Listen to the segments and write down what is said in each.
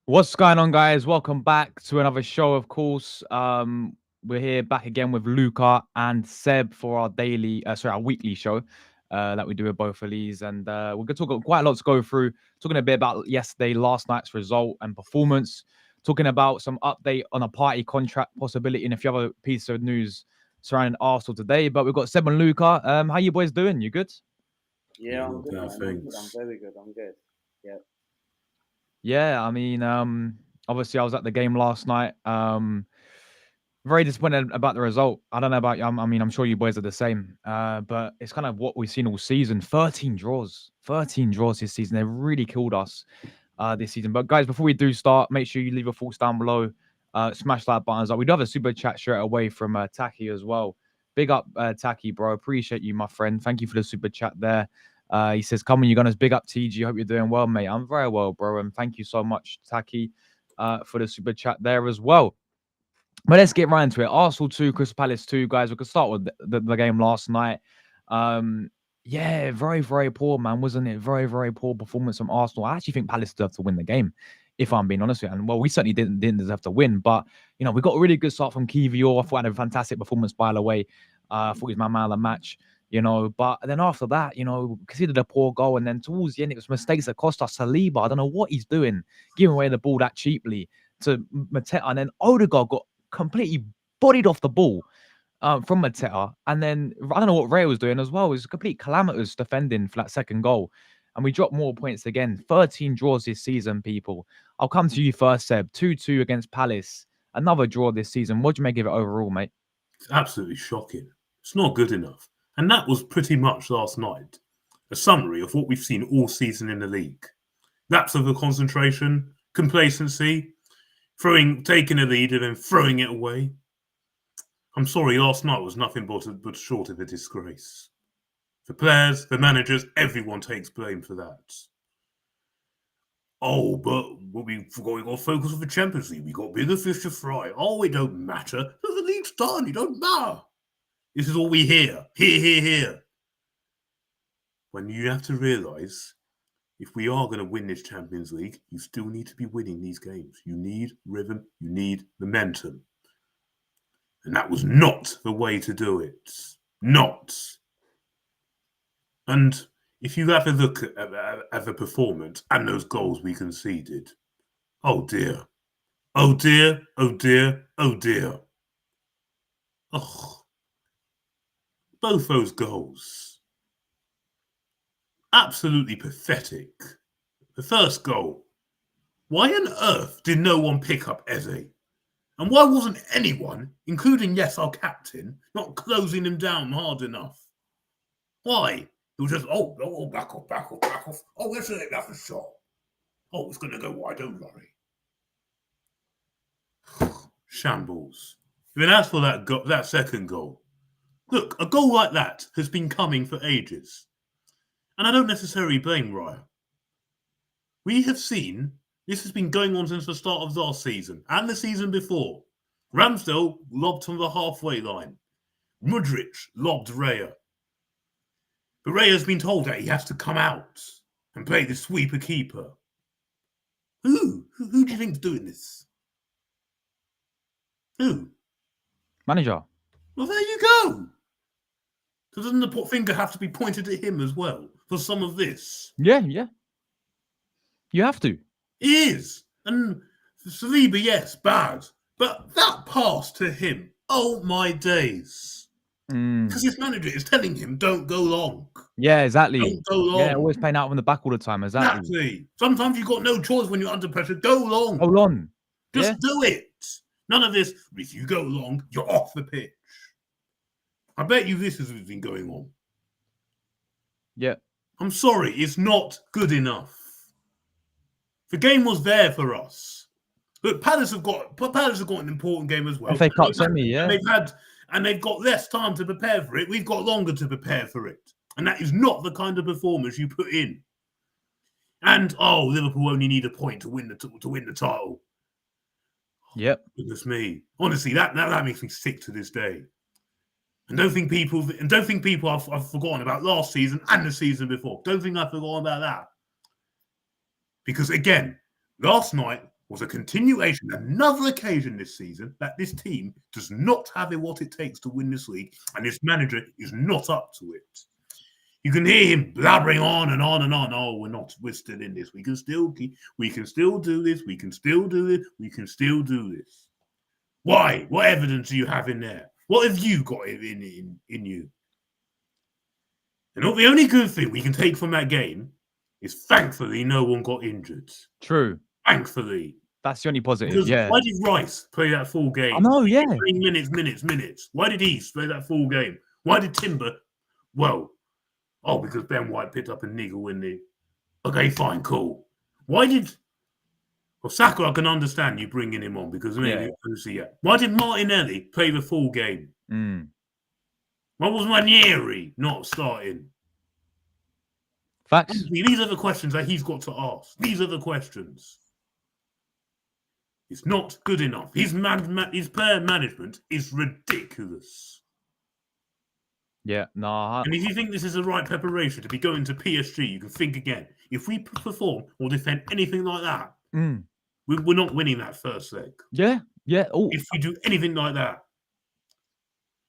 What's going on, guys? Welcome back to another show, of course. We're here back again with Luca and Seb for our our weekly show that we do with both of these. And we're going to talk quite a lot to go through, talking a bit about last night's result and performance, talking about some update on a Partey contract possibility and a few other pieces of news surrounding Arsenal today. But we've got Seb and Luca. How you boys doing? You good? Yeah, I'm good, man. I'm good. I'm very good. I'm good. Yeah. Yeah, I mean, obviously I was at the game last night. Very disappointed about the result. I don't know about you. I mean, I'm sure you boys are the same. But it's kind of what we've seen all season. 13 draws. 13 draws this season. They've really killed us this season. But guys, before we do start, make sure you leave your thoughts down below. Smash that buttons up. We do have a super chat straight away from Taki as well. Big up, Taki, bro. Appreciate you, my friend. Thank you for the super chat there. He says, "Come on, you guys. Big up, TG. Hope you're doing well, mate. I'm very well, bro. And thank you so much, Taki, for the super chat there as well." But let's get right into it. Arsenal 2, Crystal Palace 2, guys. We could start with the game last night. Yeah, very, very poor, man, wasn't it? Very, very poor performance from Arsenal. I actually think Palace deserved to win the game, if I'm being honest with you. And well, we certainly didn't deserve to win, but we got a really good start from Kivior. I thought he had a fantastic performance, by the way. I thought he was my man of the match. But then after that, considered a poor goal, and then towards the end, it was mistakes that cost us. Saliba, I don't know what he's doing, giving away the ball that cheaply to Mateta, and then Odegaard got completely bodied off the ball from Mateta. And then I don't know what Ray was doing as well. It was complete calamitous defending for that second goal. And we dropped more points again. 13 draws this season, people. I'll come to you first, Seb. 2-2 against Palace. Another draw this season. What do you make of it overall, mate? It's absolutely shocking. It's not good enough. And that was pretty much last night. A summary of what we've seen all season in the league. Lapse of the concentration, complacency, taking a lead and then throwing it away. I'm sorry, last night was nothing but short of a disgrace. The players, the managers, everyone takes blame for that. Oh, but we forgot we got to focus on the Champions League. We got bigger fish to fry. Oh, it don't matter. The league's done. It don't matter. This is all we hear. Hear. When you have to realise, if we are going to win this Champions League, you still need to be winning these games. You need rhythm. You need momentum. And that was not the way to do it. Not. And if you have a look at the performance and those goals we conceded, oh dear. Oh dear, oh dear, oh dear. Oh, both those goals. Absolutely pathetic. The first goal. Why on earth did no one pick up Eze? And why wasn't anyone, including, yes, our captain, not closing him down hard enough? Why? It was just, back off. Oh, that's a shot. Oh, it's going to go wide, don't worry. Shambles. Then as for that second goal, look, a goal like that has been coming for ages. And I don't necessarily blame Raya. We have seen this has been going on since the start of last season and the season before. Ramsdale lobbed from the halfway line. Mudryk lobbed Raya. But Raya's been told that he has to come out and play the sweeper keeper. Who do you think's doing this? Who? Manager. Well, there you go. So doesn't the finger have to be pointed at him as well for some of this? Yeah. You have to. He is. And Saliba, yes, bad. But that pass to him, oh my days. Because his manager is telling him, don't go long. Yeah, exactly. Don't go long. Yeah, always playing out from the back all the time. Exactly. Sometimes you've got no choice when you're under pressure. Go long. Hold on. Just do it. None of this, if you go long, you're off the pitch. I bet you this has been going on. Yeah. I'm sorry, it's not good enough. The game was there for us. But Palace have got an important game as well. FA Cup semi, yeah. And they've got less time to prepare for it. We've got longer to prepare for it. And that is not the kind of performance you put in. And Liverpool only need a point to win the title. Yep. Goodness me. Honestly, that makes me sick to this day. And don't think people have forgotten about last season and the season before. Don't think I've forgotten about that. Because again, last night was a continuation, another occasion this season that this team does not have what it takes to win this league, and this manager is not up to it. You can hear him blabbering on and on and on. Oh, we're still in this. We can still do this. We can still do this. We can still do this. Why? What evidence do you have in there? What have you got in you? And the only good thing we can take from that game is thankfully no one got injured. True. Thankfully. That's the only positive, Because yeah. why did Rice play that full game? I know, yeah. Minutes. Why did he play that full game? Why did Timber? Well, because Ben White picked up a niggle in the... Okay, fine, cool. Why did... Well, Saka, I can understand you bringing him on because... Why did Martinelli play the full game? Why was Ranieri not starting? Facts. These are the questions that he's got to ask. These are the questions. It's not good enough. His player management is ridiculous. Yeah, nah. And if you think this is the right preparation to be going to PSG, you can think again. If we perform or defend anything like that, we're not winning that first leg. Yeah. Ooh. If we do anything like that,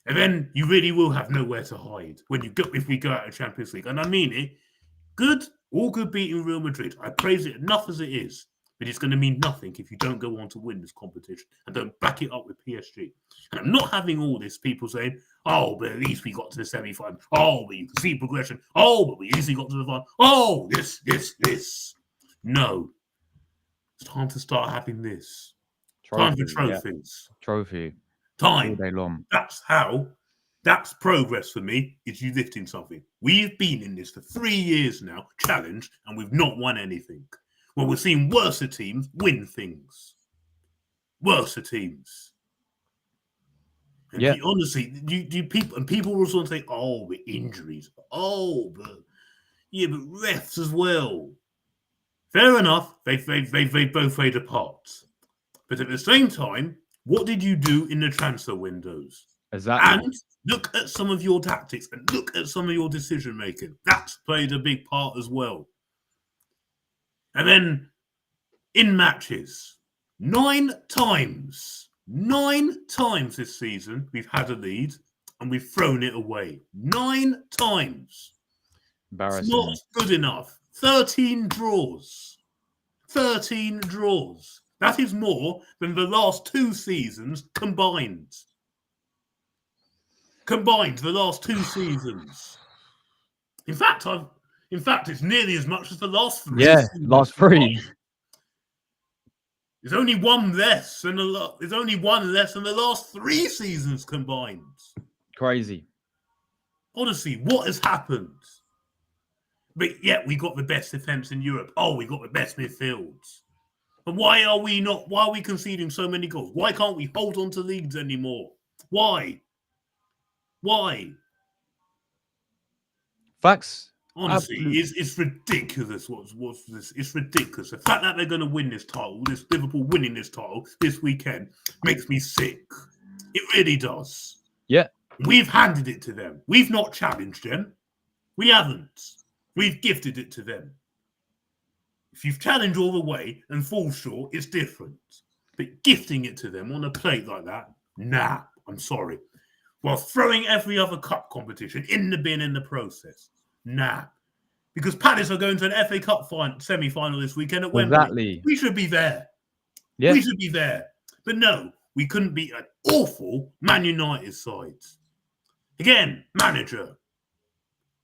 and then you really will have nowhere to hide if we go out of Champions League. And I mean it. All good beating Real Madrid. I praise it enough as it is. But it's going to mean nothing if you don't go on to win this competition and don't back it up with PSG. And I'm not having all this people saying, oh, but at least we got to the semi-final. Oh, but you can see progression. Oh, but we easily got to the final. Oh, this. No. It's time to start having this. Time for trophies. Yeah. Trophy. Time. All day long. That's progress for me, is you lifting something. We've been in this for 3 years now, challenged, and we've not won anything. Well, we're seeing worse teams win things. Worse teams. And honestly, people will sort of say, oh, with injuries. Oh, but refs as well. Fair enough, they both played a part. But at the same time, what did you do in the transfer windows? Exactly. And look at some of your tactics and look at some of your decision making. That's played a big part as well. And then in matches, 9 times this season we've had a lead and we've thrown it away. 9 times. Embarrassing. It's not good enough. 13 draws. 13 draws. That is more than the last 2 seasons combined. The last 2 seasons. In fact, it's nearly as much as the last 3. Yeah, last 3. There's only one less than the last 3 seasons combined. Crazy. Honestly, what has happened? But yet we got the best defense in Europe. Oh, we got the best midfields. And why are we conceding so many goals? Why can't we hold on to leads anymore? Why? Facts. Honestly, it's ridiculous. What's this? It's ridiculous. The fact that they're going to win this title, this Liverpool winning this title this weekend, makes me sick. It really does. Yeah. We've handed it to them. We've not challenged them. We haven't. We've gifted it to them. If you've challenged all the way and fall short, it's different. But gifting it to them on a plate like that, nah, I'm sorry. While throwing every other cup competition in the bin in the process. Nah. Because Palace are going to an FA Cup semi-final this weekend at Wembley. Exactly. We should be there. Yeah. We should be there. But no, we couldn't beat an awful Man United side. Again, manager.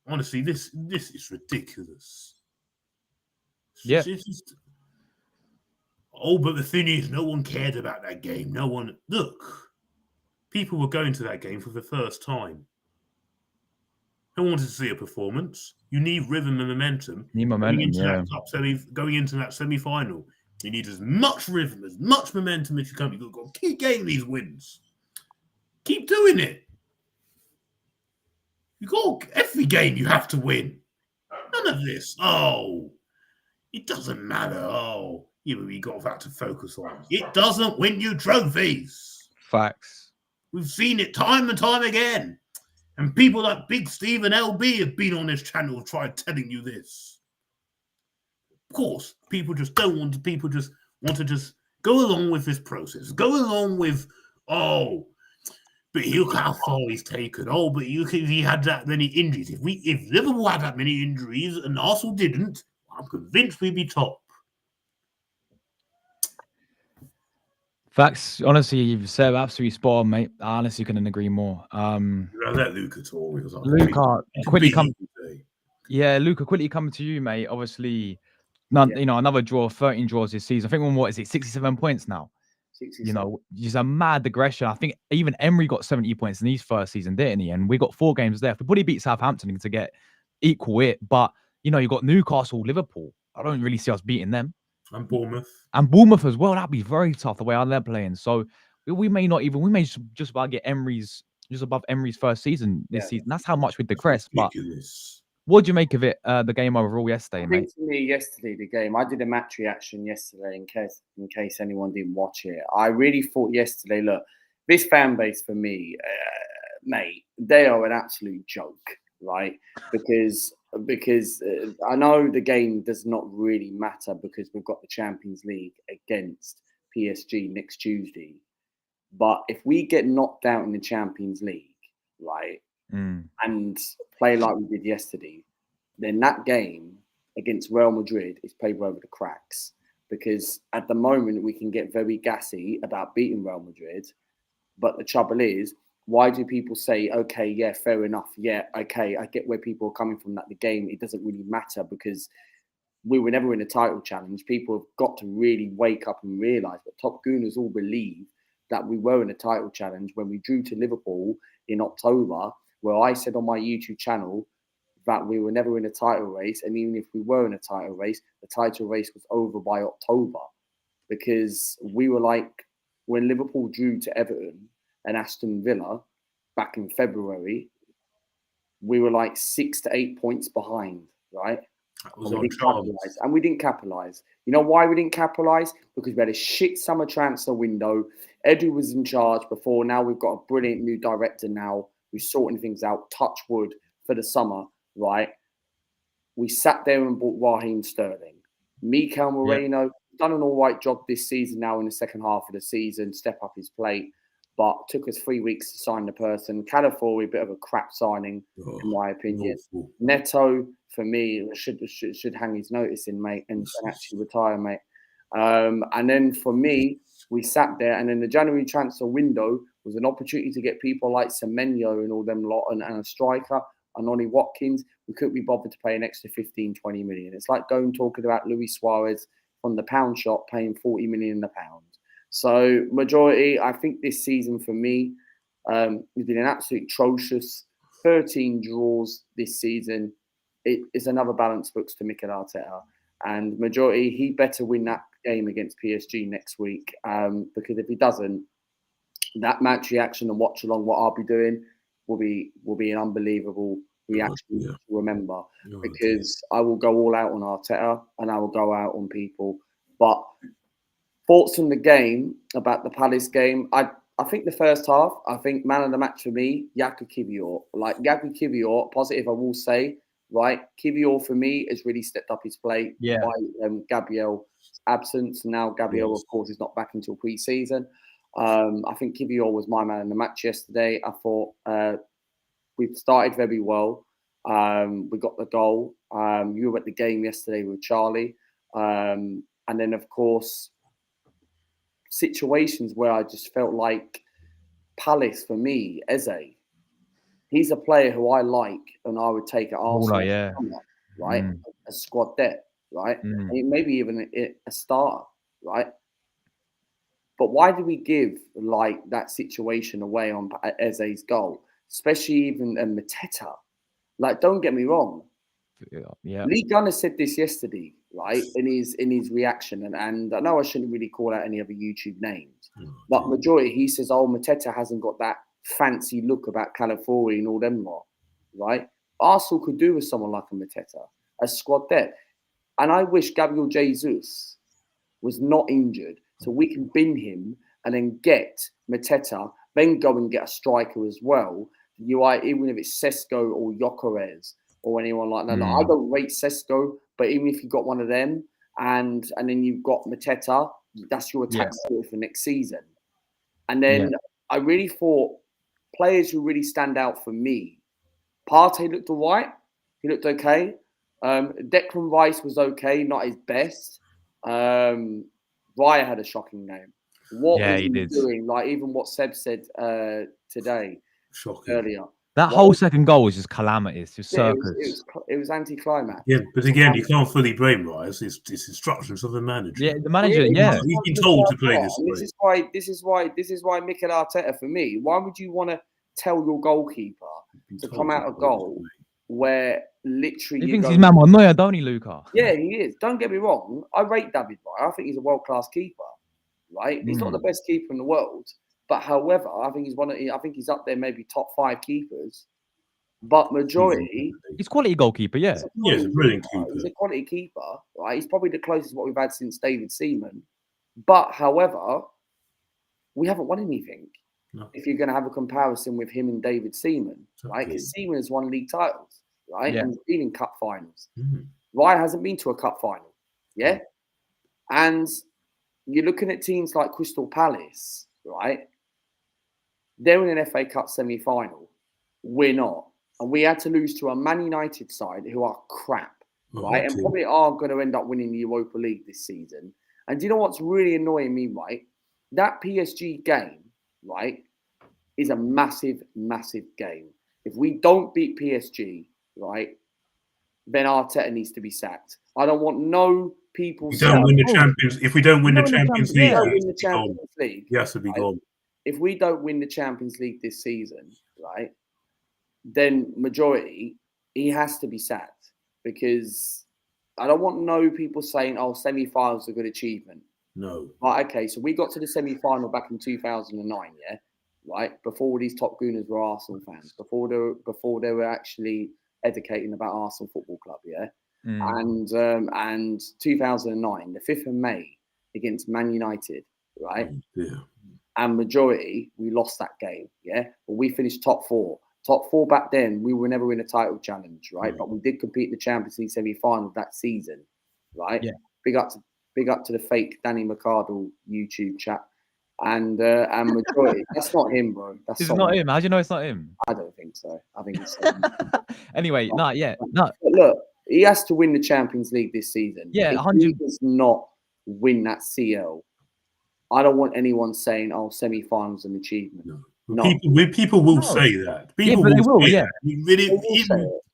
Honestly, this is ridiculous. Yeah. But the thing is, no one cared about that game. No one... Look, people were going to that game for the first time. No one wanted to see a performance. You need rhythm and momentum. Going into that semi-final. You need as much rhythm, as much momentum as you can. You've got to keep getting these wins. Keep doing it. Every game you have to win. None of this. Oh, it doesn't matter. Oh, we got that to focus on. It doesn't win you trophies. Facts. We've seen it time and time again. And people like Big Steve and LB have been on this channel tried telling you this. Of course, people just want to Go along with this process. Go along with, oh, but look how far he's taken. Oh, but look if he had that many injuries. If Liverpool had that many injuries and Arsenal didn't, I'm convinced we'd be top. Facts. Honestly, you've said absolutely spot on, mate. I honestly couldn't agree more. That Luca talk was Luca, quickly come. today. Yeah, Luca, quickly coming to you, mate. Obviously, none. You know, another draw, 13 draws this season. I think we're on, what is it, 67 points now? 67. You know, just a mad aggression. I think even Emery got 70 points in his first season, didn't he? And we got 4 games left. We probably beat Southampton to get equal it, but you know, you got Newcastle, Liverpool. I don't really see us beating them. And Bournemouth. And Bournemouth as well. That'd be very tough the way they're playing. So we may just about get Emery's just above Emery's first season this season. That's how much we digress. But what do you make of it? The game overall yesterday, mate? I think for me, yesterday, the game, I did a match reaction yesterday in case anyone didn't watch it. I really thought yesterday, look, this fan base for me, mate, they are an absolute joke, right? Because I know the game does not really matter because we've got the Champions League against PSG next Tuesday. But if we get knocked out in the Champions League, right, and play like we did yesterday, then that game against Real Madrid is paper over the cracks. Because at the moment, we can get very gassy about beating Real Madrid. But the trouble is, why do people say, okay, yeah, fair enough. Yeah, okay, I get where people are coming from that the game, it doesn't really matter because we were never in a title challenge. People have got to really wake up and realise that Top Gooners all believe that we were in a title challenge when we drew to Liverpool in October, where I said on my YouTube channel that we were never in a title race. And even if we were in a title race, the title race was over by October because we were like, when Liverpool drew to Everton and Aston Villa back in February, we were like 6 to 8 points behind, right? And we didn't capitalise. You know why we didn't capitalise? Because we had a shit summer transfer window. Edu was in charge before. Now we've got a brilliant new director now who's sorting things out, touch wood, for the summer, right? We sat there and bought Raheem Sterling. Mikel Moreno, done an all right job this season now in the second half of the season, step up his plate, but took us 3 weeks to sign the person. Calafiori, a bit of a crap signing, in my opinion. Neto, for me, should hang his notice in, mate, and actually retire, mate. And then for me, we sat there, and then the January transfer window was an opportunity to get people like Semenyo and all them lot and a striker and Ollie Watkins. We couldn't be bothered to pay an extra 15, 20 million. It's like going talking about Luis Suarez from the pound shop paying 40 million in the pound. So majority, I think this season for me, we've been an absolute atrocious 13 draws this season. It is another balance books to Mikel Arteta. And majority, he better win that game against PSG next week. Because if he doesn't, that match reaction and watch along what I'll be doing will be an unbelievable reaction to remember. Because I will go all out on Arteta and I will go out on people. But thoughts on the game, about the Palace game, I think the first half, I think man of the match for me, Yaku Kivior. Like Yaku Kivior, positive I will say, right? Kivior for me has really stepped up his play by Gabriel's absence. Now Gabriel, of course, is not back until pre-season. I think Kivior was my man in the match yesterday. I thought we started very well. We got the goal. You were at the game yesterday with Charlie. And then, of course, situations where I just felt like Palace, for me, Eze, he's a player who I like and I would take at Arsenal, right? A squad depth, right? And maybe even a starter, right? But why do we give like that situation away on Eze's goal, especially even Mateta? Like, don't get me wrong. Lee Gunner said this yesterday, right? In his reaction, and I know I shouldn't really call out any other YouTube names, but majority he says, "Oh, Mateta hasn't got that fancy look about Calafiori and all them lot," right? Arsenal could do with someone like a Mateta, a squad depth, and I wish Gabriel Jesus was not injured so we can bin him and then get Mateta, then go and get a striker as well. Even if it's Sesko or Gyokeres or anyone like that. I don't rate Sesko, but even if you got one of them and then you've got Mateta, that's your attack Yeah. story for next season. And then I really thought players who really stand out for me. Partey looked all right. He looked okay. Declan Rice was okay, not his best. Raya had a shocking game. What was he he did. doing? Like even what Seb said today, Shocking. earlier. That whole second goal was just calamitous, just circus. It was anti-climax. Yeah, but again, you can't fully blame Rice. It's instructions of the manager. Yeah, the manager. He's been told to play this way. This is why Mikel Arteta for me. Why would you want to tell your goalkeeper to come out a goal where literally He thinks he's Mamo Neuer, don't he, Luca? Yeah, he is. Don't get me wrong. I rate David Raya. I think he's a world-class keeper. Right? He's not the best keeper in the world, but however, I think he's up there, maybe top 5 keepers. But majority, he's quality goalkeeper. Yeah, he's a brilliant keeper. He's a quality keeper. Right? He's probably the closest what we've had since David Seaman. But however, we haven't won anything. No. If you're going to have a comparison with him and David Seaman, right? Because Seaman has won league titles, right? Yeah. And he's been in cup finals. Raya hasn't been to a cup final, yeah. And you're looking at teams like Crystal Palace, right? They're in an FA Cup semi-final. We're not. And we had to lose to a Man United side who are crap, right? And probably are going to end up winning the Europa League this season. And do you know what's really annoying me, right? That PSG game, right, is a massive, massive game. If we don't beat PSG, right, then Arteta needs to be sacked. I don't want no people saying... If we don't win the Champions League, he has to be gone. If we don't win the Champions League this season, right, then majority, he has to be sacked. Because I don't want no people saying, oh, semi-finals are a good achievement. No. Right, okay, so we got to the semi-final back in 2009, yeah? Right? Before all these top gooners were Arsenal fans. Before they were actually educating about Arsenal Football Club, yeah? And 2009, the 5th of May, against Man United, right? Yeah. And majority, we lost that game, yeah? But we finished top 4. Top 4 back then, we were never in a title challenge, right? But we did compete in the Champions League semi-final that season, right? Yeah. Big up to the fake Danny McCardle YouTube chat. And majority, that's not him, bro. It's not him. How do you know it's not him? I don't think so. I think it's anyway, no. But look, he has to win the Champions League this season. Yeah, if 100. he does not win that CL, I don't want anyone saying, "Oh, semi-finals an achievement." No. People will say that. People will say that.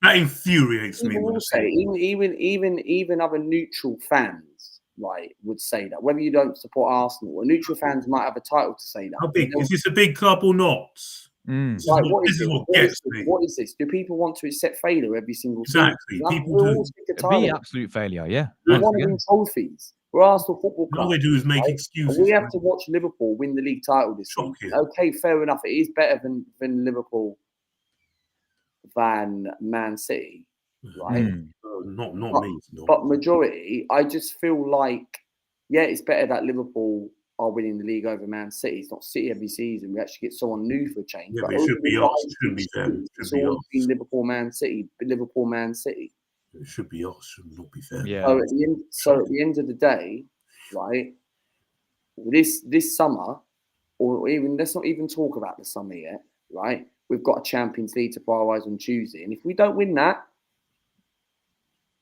That infuriates me. Will say even other neutral fans, right, would say that. Whether you don't support Arsenal, or neutral fans might have a title to say that. How big is this? A big club or not? Like, what is this? Do people want to accept failure every single season? Exactly. People do. It'd be absolute failure. Yeah. We want to win trophies. We're Arsenal Football Club. All they do is make excuses. And we have to watch Liverpool win the league title this season. Okay, fair enough. It is better than Liverpool than Man City, right? Not me. But majority, I just feel like, yeah, it's better that Liverpool are winning the league over Man City. It's not City every season. We actually get someone new for a change. Yeah, but it should be us. It shouldn't be them. It's always been Liverpool, Man City. It should be us. Should not be fair. Yeah. So at the end of the day, right? This summer, or even let's not even talk about the summer yet, right? We've got a Champions League to prioritise on Tuesday, and if we don't win that,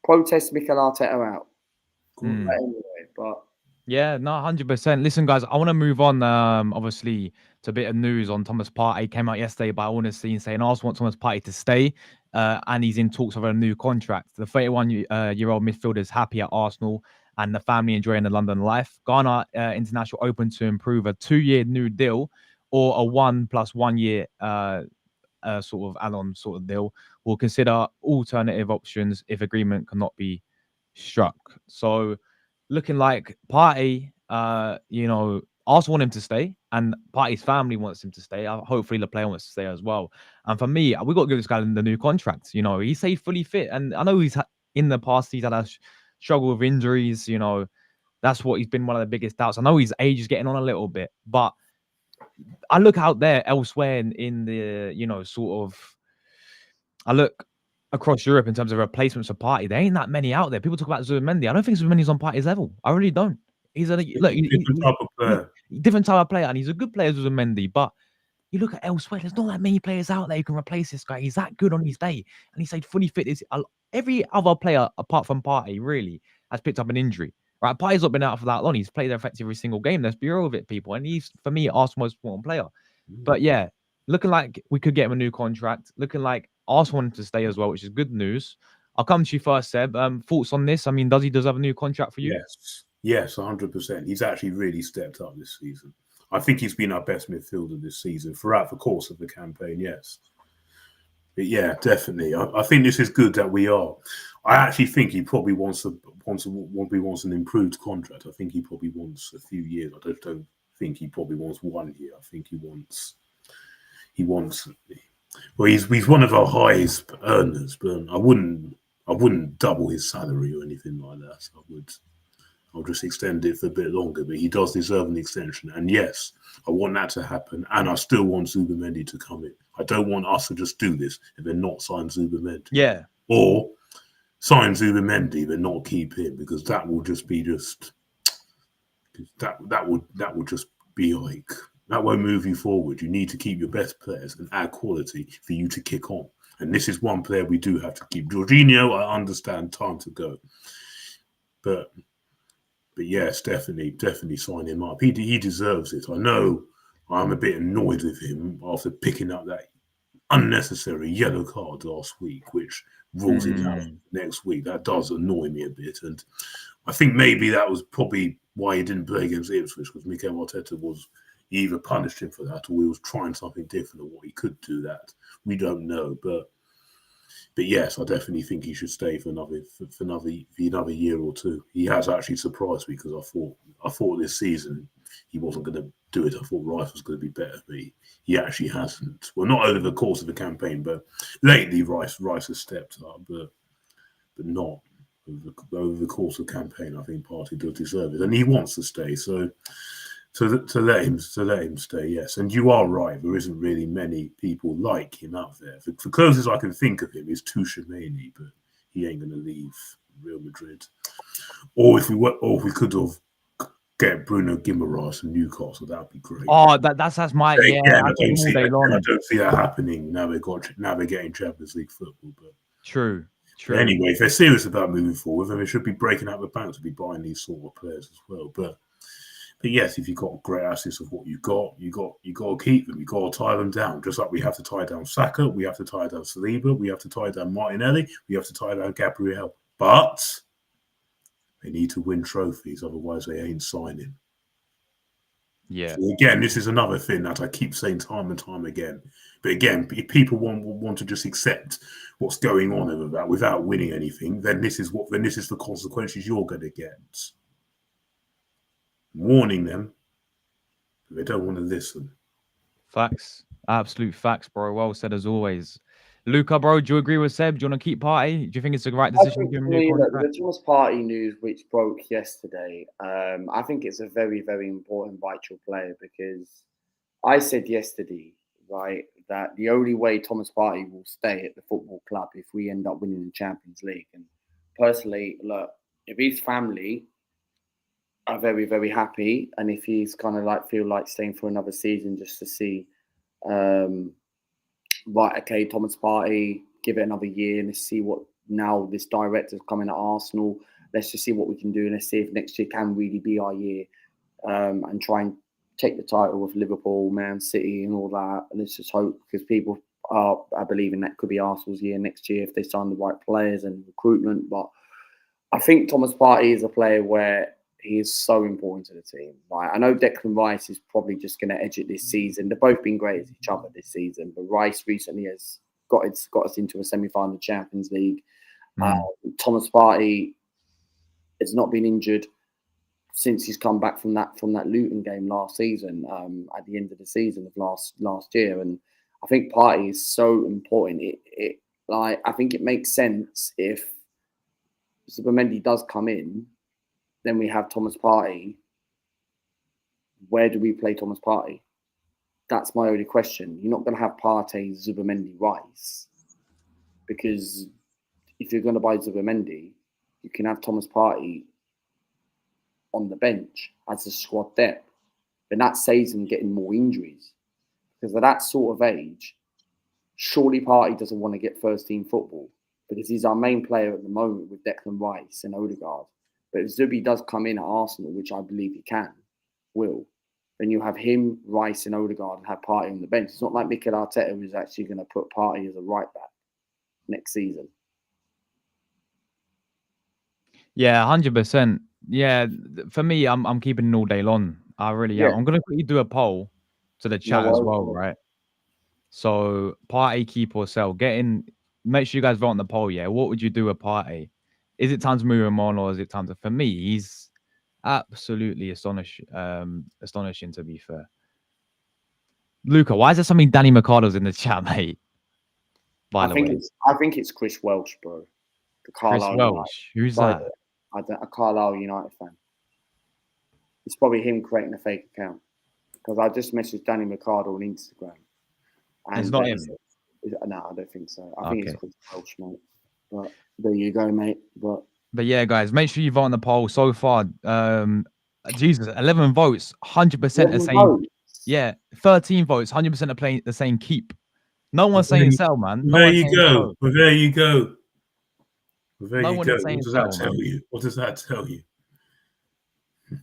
protest Mikel Arteta out. Anyway, but yeah, no, 100%. Listen, guys, I want to move on. Obviously, to a bit of news on Thomas Partey. Came out yesterday by all saying Arsenal want Thomas Partey to stay, and he's in talks of a new contract. The 31-year-old midfielder is happy at Arsenal, and the family enjoying the London life. Ghana International open to improve a 2-year new deal or a 1+1 year sort of add-on sort of deal. Will consider alternative options if agreement cannot be struck. So, looking like Partey, Arsenal want him to stay, and Partey's family wants him to stay. Hopefully, the player wants to stay as well. And for me, we got to give this guy the new contract. He stayed fully fit, and I know he's in the past he's had a struggle with injuries. That's what he's been one of the biggest doubts. I know his age is getting on a little bit, but I look out there elsewhere in the sort of. I look across Europe in terms of replacements for Partey. There ain't that many out there. People talk about Zubimendi. I don't think Zubimendi's on Partey's level. I really don't. He's a look, different type of player. different type of player, and he's a good player as Zubimendi. But you look at elsewhere, there's not that many players out there who can replace this guy. He's that good on his day, and he stayed fully fit. Every other player apart from Partey really has picked up an injury. Right, Partey's not been out for that long. He's played effective every single game. Let's be real with it, people. And he's, for me, Arsenal's most important player. But yeah, looking like we could get him a new contract. Looking like Arsenal wanted to stay as well, which is good news. I'll come to you first, Seb. Thoughts on this? I mean, does he deserve a new contract for you? Yes, 100%. He's actually really stepped up this season. I think he's been our best midfielder this season throughout the course of the campaign. Yes, but yeah, definitely. I think this is good that we are. I actually think he probably wants an improved contract. I think he probably wants a few years. I just don't think he probably wants 1 year. I think he wants. Well, he's one of our highest earners, but I wouldn't double his salary or anything like that. I'll just extend it for a bit longer, but he does deserve an extension. And yes, I want that to happen. And I still want Zubimendi to come in. I don't want us to just do this and then not sign Zubimendi. Yeah. Or sign Zubimendi but not keep him, because that will just be that would just be like, that won't move you forward. You need to keep your best players and add quality for you to kick on. And this is one player we do have to keep. Jorginho, I understand, time to go. But yes, definitely sign him up. He deserves it. I know I'm a bit annoyed with him after picking up that unnecessary yellow card last week, which rules him out next week. That does annoy me a bit. And I think maybe that was probably why he didn't play against Ipswich, because Mikel Arteta he either punished him for that or he was trying something different, or what he could do that. We don't know. But yes, I definitely think he should stay for another year or two. He has actually surprised me, because I thought this season he wasn't going to do it. I thought Rice was going to be better, but he actually hasn't. Well, not over the course of the campaign, but lately Rice has stepped up, but not over the course of the campaign. I think Partey does deserve it, and he wants to stay. So to let him stay, yes. And you are right. There isn't really many people like him out there. The closest I can think of him is Zubimendi, but he ain't going to leave Real Madrid. Or if we could have get Bruno Guimaraes from Newcastle, that would be great. Oh, that's my I don't see that happening. Now they're getting Champions League football. But true. But anyway, if they're serious about moving forward, then they should be breaking out the bank to be buying these sort of players as well. But yes, if you've got great assets of what you got to keep them. You got to tie them down. Just like we have to tie down Saka, we have to tie down Saliba, we have to tie down Martinelli, we have to tie down Gabriel. But they need to win trophies, otherwise they ain't signing. Yeah. So again, this is another thing that I keep saying time and time again. But again, if people want to just accept what's going on over that without winning anything, then this is the consequences you're going to get. Warning them, but they don't want to listen. Facts. Absolute facts, bro. Well said as always. Luca, bro, do you agree with Seb? Do you want to keep Partey? Do you think it's the right decision to give him a new contract? The Thomas Partey news which broke yesterday, I think it's a very, very important, vital player, because I said yesterday, right, that the only way Thomas Partey will stay at the football club if we end up winning the Champions League. And personally, look, if his family are very, very happy, and if he's kind of like feel like staying for another season just to see, right, okay, Thomas Partey, give it another year and let's see what, now this director's coming at Arsenal, let's just see what we can do and let's see if next year can really be our year, and try and take the title with Liverpool, Man City and all that. And let's just hope, because people are believing that could be Arsenal's year next year if they sign the right players and recruitment. But I think Thomas Partey is a player where he is so important to the team. Like, I know Declan Rice is probably just going to edge it this season. They've both been great as each other this season, but Rice recently has got us into a semi-final Champions League. Thomas Partey has not been injured since he's come back from that Luton game last season, at the end of the season of last year. And I think Partey is so important. I think it makes sense if Zubimendi does come in. Then we have Thomas Partey. Where do we play Thomas Partey? That's my only question. You're not going to have Partey, Zubimendi, Rice, because if you're going to buy Zubimendi, you can have Thomas Partey on the bench as a squad depth, then that saves them getting more injuries. Because at that sort of age, surely Partey doesn't want to get first team football because he's our main player at the moment with Declan Rice and Odegaard. But if Zubi does come in at Arsenal, which I believe he will, then you have him, Rice and Odegaard and have Partey on the bench. It's not like Mikel Arteta is actually going to put Partey as a right back next season. Yeah, 100%. Yeah, for me, I'm keeping it all day long. I really am. I'm gonna quickly do a poll to the chat as well, right? So Partey, keep or sell. Make sure you guys vote on the poll. Yeah, what would you do with Partey? Is it time to move him on, or is it time to? For me, he's absolutely astonishing. To be fair, Luca, why is there something Danny Mercado's in the chat, mate? I think it's Chris Welsh, bro. The Carlisle Chris Welsh. Who's that? A Carlisle United fan. It's probably him creating a fake account because I just messaged Danny Mercado on Instagram. And it's not him. No, I don't think so. I think it's Chris Welsh, mate. But there you go, mate. But yeah, guys, make sure you vote on the poll. So far, Jesus, 11 votes, 100% the same. Yeah, 13 votes, 100% are playing the same keep. No one's saying sell, man. There you go. Well, there you go. There you go. What does that tell you? What does that tell you?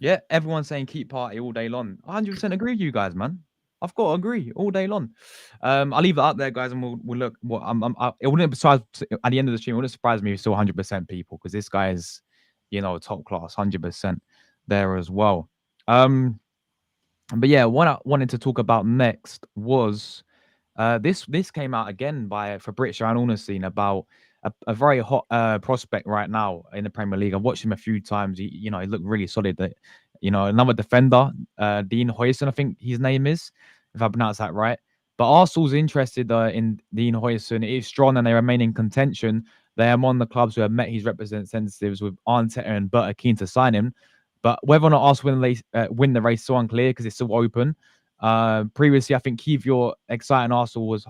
Yeah, everyone's saying keep Partey all day long. 100% agree with you guys, man. I've got to agree all day long. I'll leave it up there, guys, and we'll look. It wouldn't surprise at the end of the stream. It wouldn't surprise me if still 100% people because this guy is, top class, 100% there as well. But yeah, what I wanted to talk about next was this came out again by Fabrizio and Ornstein about a very hot prospect right now in the Premier League. I've watched him a few times. He looked really solid. Another defender, Dean Huijsen, I think his name is, if I pronounce that right. But Arsenal's interested in Dean Huijsen. It is strong and they remain in contention. They are among the clubs who have met his representatives with Arteta and Bert are keen to sign him. But whether or not Arsenal win the race is so unclear because it's still open. Previously, I think Kivior exiting Arsenal was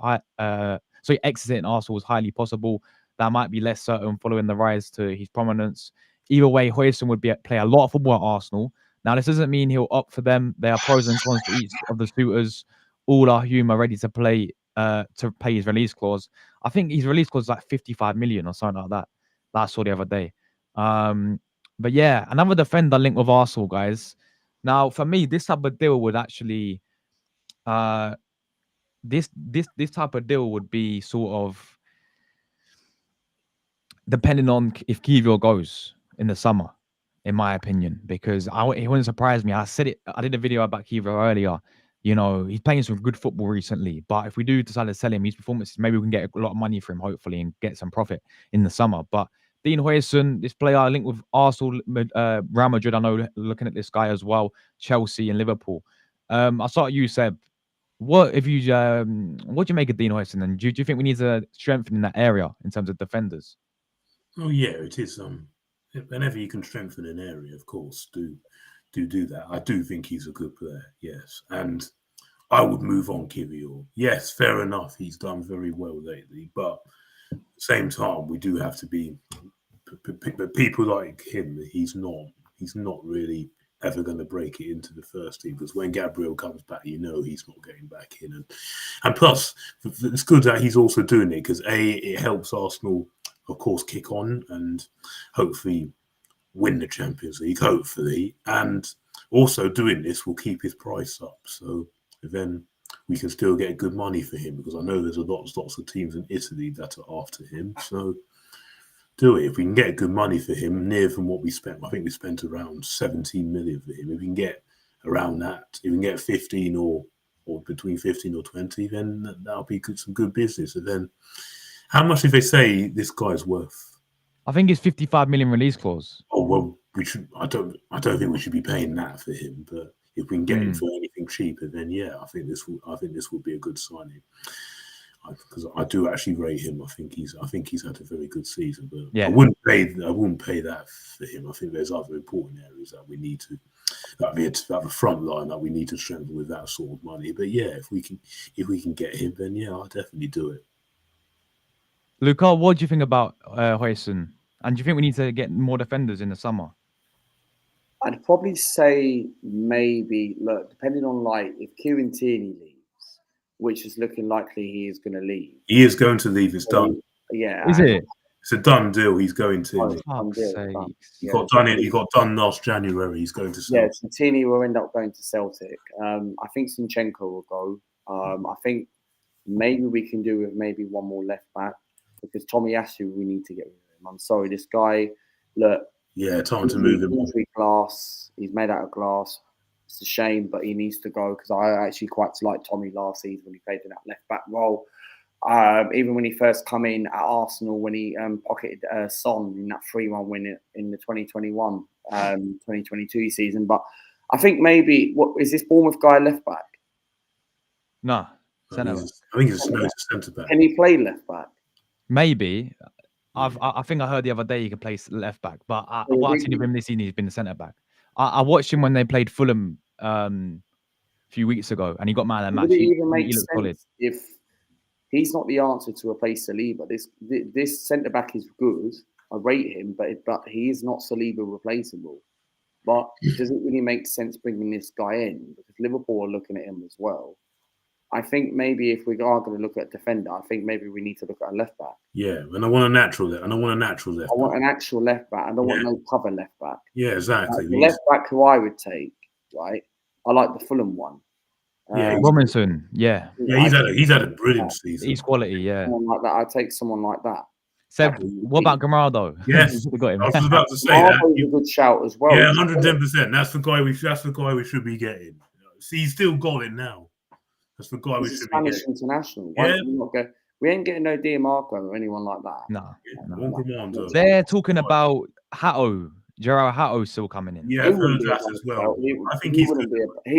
exiting Arsenal was highly possible. That might be less certain following the rise to his prominence. Either way, Huijsen would play a lot of football at Arsenal. Now, this doesn't mean he'll opt for them. There are pros and cons to each of the suitors. All are human, ready to play to pay his release clause. I think his release clause is like 55 million or something like that. That I saw the other day. But yeah, another defender linked with Arsenal, guys. Now, for me, this type of deal would actually, this type of deal would be sort of depending on if Kivior goes in the summer, in my opinion, because it wouldn't surprise me. I said it. I did a video about Kivior earlier. He's playing some good football recently. But if we do decide to sell him, his performances, maybe we can get a lot of money for him, hopefully, and get some profit in the summer. But Dean Huijsen, this player linked with Arsenal, Real Madrid. I know, looking at this guy as well, Chelsea and Liverpool. I'll start with you, Seb. What do you make of Dean Huijsen? And do you think we need to strengthen in that area in terms of defenders? Oh yeah, it is. Whenever you can strengthen an area, of course, do that. I do think he's a good player, yes, and I would move on Kivior. Yes, fair enough. He's done very well lately, but at the same time, we do have to be. But people like him, he's not really ever going to break it into the first team because when Gabriel comes back, he's not getting back in, and plus it's good that he's also doing it because it helps Arsenal, of course, kick on and hopefully win the Champions League, hopefully. And also doing this will keep his price up. So then we can still get good money for him because I know there's lots of teams in Italy that are after him. So do it. If we can get good money for him, near from what we spent, I think we spent around 17 million for him. If we can get around that, if we can get 15 or between 15 or 20, then that'll be some good business. And then how much did they say this guy's worth? I think it's 55 million release clause. Oh well, we should. I don't think we should be paying that for him. But if we can get him for anything cheaper, then yeah, I think this will be a good signing. Because I do actually rate him. I think he's had a very good season. But yeah, I wouldn't pay that for him. I think there's other important areas that we need to. That'd be at the front line that we need to strengthen with that sort of money. But yeah, if we can get him, then yeah, I'll definitely do it. Luca, what do you think about Huijsen? And do you think we need to get more defenders in the summer? I'd probably say maybe, look, depending on like if Kieran Tierney leaves, which is looking likely he is going to leave. He is going to leave. It's done. Yeah. Is it? It's a done deal. He's going to. Oh, leave. Fuck's deal, sakes. done. He Yeah. got done it. He got done last January. He's going to Yeah, Celtic. so Tierney will end up going to Celtic. I think Zinchenko will go. I think maybe we can do with maybe one more left back because Tomiyasu, we need to get rid of him. I'm sorry, this guy, look. Yeah, time to move him. Injury glass. He's made out of glass. It's a shame, but he needs to go because I actually quite liked Tommy last season when he played in that left back role. Even when he first come in at Arsenal, when he pocketed Son in that 3-1 win in the 2021, 2022 season. But I think maybe, what is this Bournemouth guy left back? No. I think it's a centre back. Can he play left back? Maybe. I think I heard the other day he could play left back, but what I've seen of him this season, he's been the centre back. I watched him when they played Fulham a few weeks ago, and he got man of the match. Would it even make looked sense solid. if he's not the answer to replace Saliba? This centre back is good. I rate him, but he is not Saliba replaceable. But it doesn't really make sense bringing this guy in because Liverpool are looking at him as well. I think maybe if we are going to look at a defender, I think maybe we need to look at a left back. Yeah, and I want a natural left. I want an actual left back. I don't want no cover left back. Yeah, exactly. The left back who I would take, right? I like the Fulham one. Robinson. Yeah. Yeah, he's had a brilliant season. He's quality. Yeah. Someone like that. I'd take someone like that. Seb, what about Gamardo? Yes, we got him. I was about to say that. He's a good shout as well. Yeah, 110%. That's the guy we should be getting. See, he's still going now. That's the guy we should be getting. Spanish international. Why don't we not go? We ain't getting no Diamarco or anyone like that. No. They're talking about Hato. Gerard Hato still coming in. Yeah, I've heard that as well. I think he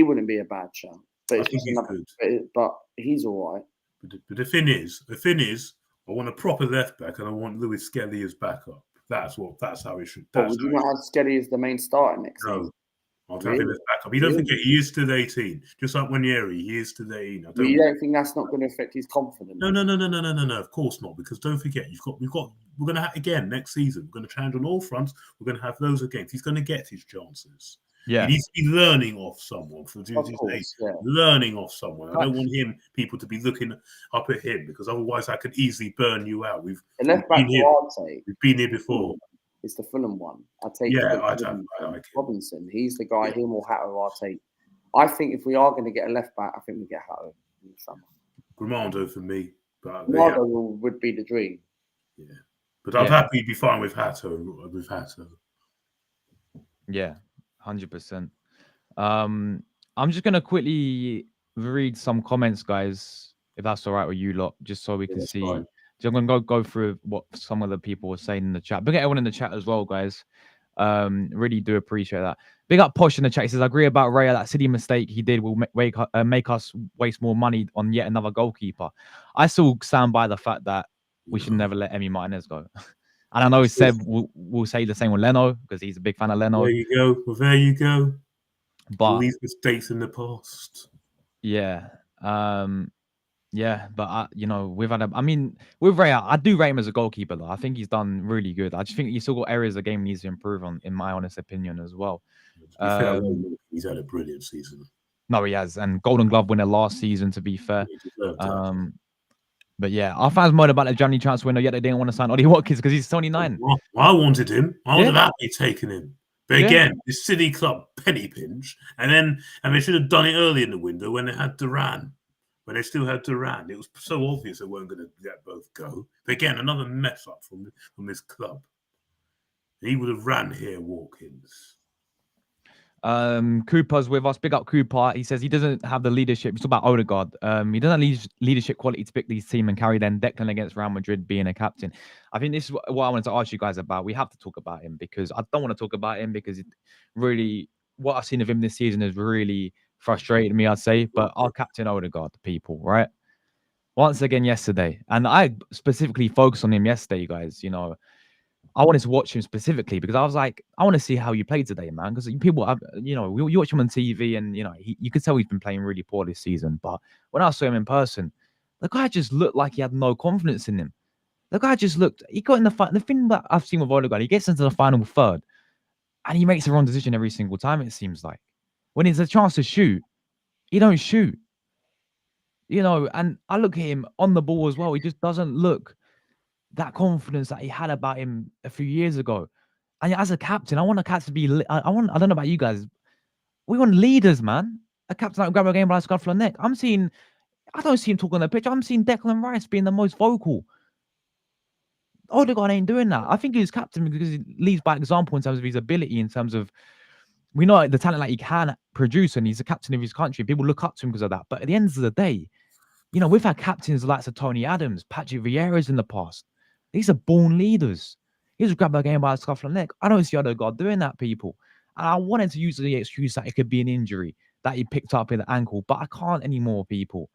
wouldn't be a bad chance. But I think he's good. But he's all right. But the thing is, I want a proper left back, and I want Lewis Skelly as backup. That's how it should. But would you not have Skelly as the main starter next season? I'll have him as backup. You don't forget, he is still 18. Just like Wanyeri, he is still 18. You don't think that's not going to affect his confidence? No. Of course not. Because don't forget, we're going to have again next season. We're going to challenge on all fronts. We're going to have loads of games. He's going to get his chances. Yeah, he needs to be learning off someone learning off someone. I don't want people to be looking up at him because otherwise I could easily burn you out. We've been here before. It's the Fulham one. I take Robinson. He's the guy. Him or Hato, I'll take. I think if we are going to get a left back, I think we get Hato in the summer. Grimaldo for me, but Grimaldo would be the dream. Yeah, but I'd happily be fine with Hato. Yeah, 100%. I'm just gonna quickly read some comments, guys, if that's all right with you lot, just so we can see. Fine. So I'm gonna go through what some of the people were saying in the chat. Big up everyone in the chat as well, guys. Really do appreciate that. Big up Posh in the chat. He says, I agree about Raya. That silly mistake he did will make us waste more money on yet another goalkeeper. I still stand by the fact that we should never let Emi Martinez go. And I know Seb will say the same with Leno because he's a big fan of Leno. There you go. Well, there you go. But all these mistakes in the past. Yeah. Yeah, but with Raya, I do rate him as a goalkeeper though. I think he's done really good. I just think he's still got areas the game needs to improve on, in my honest opinion, as well. He's had a brilliant season. No, he has, and Golden Glove winner last season. To be fair, but yeah, our fans moaned about the January transfer window, yet they didn't want to sign Ollie Watkins because he's 29. Well, I wanted him. I would have happily taken him. But again, this City club penny pinch, and they should have done it early in the window when they had Duran. When they still had Duran, it was so obvious they weren't going to let both go. But again, another mess up from this club. He would have ran here, Watkins. Cooper's with us. Big up Cooper. He says he doesn't have the leadership. It's about Odegaard. He doesn't have leadership quality to pick these team and carry them. Declan against Real Madrid being a captain. I think this is what I wanted to ask you guys about. We have to talk about him because I don't want to talk about him because what I've seen of him this season has really frustrated me, I'd say. But our captain Odegaard, people, right? Once again yesterday, and I specifically focused on him yesterday, you guys. I wanted to watch him specifically because I was like, I want to see how you played today, man. Because people, you watch him on TV, and you could tell he's been playing really poor this season. But when I saw him in person, the guy just looked like he had no confidence in him. The guy just looked. He got in the thing that I've seen with Odegaard, he gets into the final third, And he makes the wrong decision every single time, it seems like. When it's a chance to shoot, he don't shoot. You know, and I look at him on the ball as well. He just doesn't look that confidence that he had about him a few years ago. And as a captain, I want a captain to be. I don't know about you guys. We want leaders, man. A captain that grab a game by the scarf of the neck. I don't see him talking on the pitch. I'm seeing Declan Rice being the most vocal. Odegaard ain't doing that. I think he's captain because he leads by example in terms of his ability, in terms of we know the talent that he can produce, and he's the captain of his country. People look up to him because of that. But at the end of the day, you know, we've had captains like Tony Adams, Patrick Vieira's in the past. These are born leaders. He's grabbed a game by the scuff of the neck. I don't see Odegaard doing that, people. And I wanted to use the excuse that it could be an injury that he picked up in the ankle, but I can't anymore, people.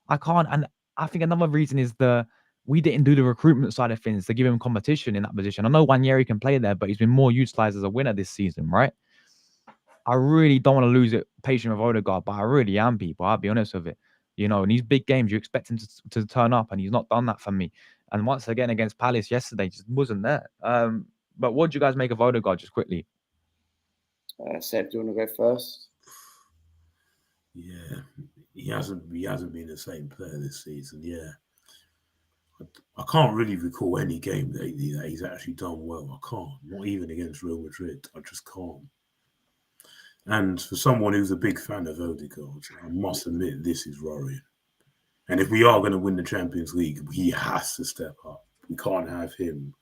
I can't. And I think another reason is we didn't do the recruitment side of things to give him competition in that position. I know Wanyeri can play there, but he's been more utilized as a winner this season, right? I really don't want to lose it patient with Odegaard, but I really am, people. I'll be honest with it. You know, in these big games, you expect him to turn up, and he's not done that for me. And once again, against Palace yesterday, just wasn't there. But what do you guys make of Odegaard, just quickly? Seb, do you want to go first? Yeah, he hasn't been the same player this season. Yeah, I can't really recall any game lately that he's actually done well. I can't, not even against Real Madrid. I just can't. And for someone who's a big fan of Odegaard, I must admit this is worrying. And if we are going to win the Champions League, he has to step up. We can't have him.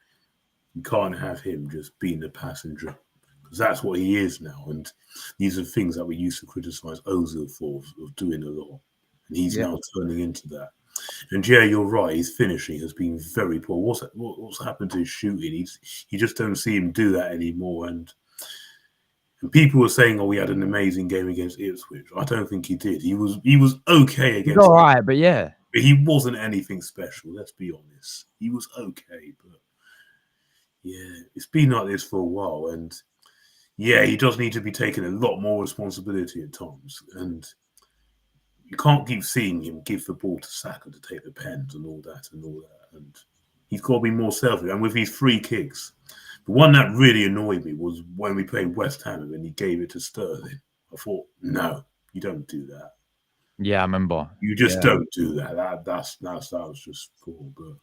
We can't have him just being the passenger, because that's what he is now. And these are things that we used to criticize Ozil for, of doing a lot. And he's now turning into that. And yeah, you're right. His finishing has been very poor. What's happened to his shooting? You just don't see him do that anymore. And people were saying, "Oh, he had an amazing game against Ipswich." I don't think he did. He was okay against. He's all right, but yeah, but he wasn't anything special. Let's be honest. He was okay, but yeah, it's been like this for a while, and yeah, he does need to be taking a lot more responsibility at times, and you can't keep seeing him give the ball to Saka to take the pens and all that, and he's got to be more selfish. And with his free kicks. The one that really annoyed me was when we played West Ham and he gave it to Sterling. I thought, no, you don't do that. Yeah, I remember. You just don't do that. That was just poor. But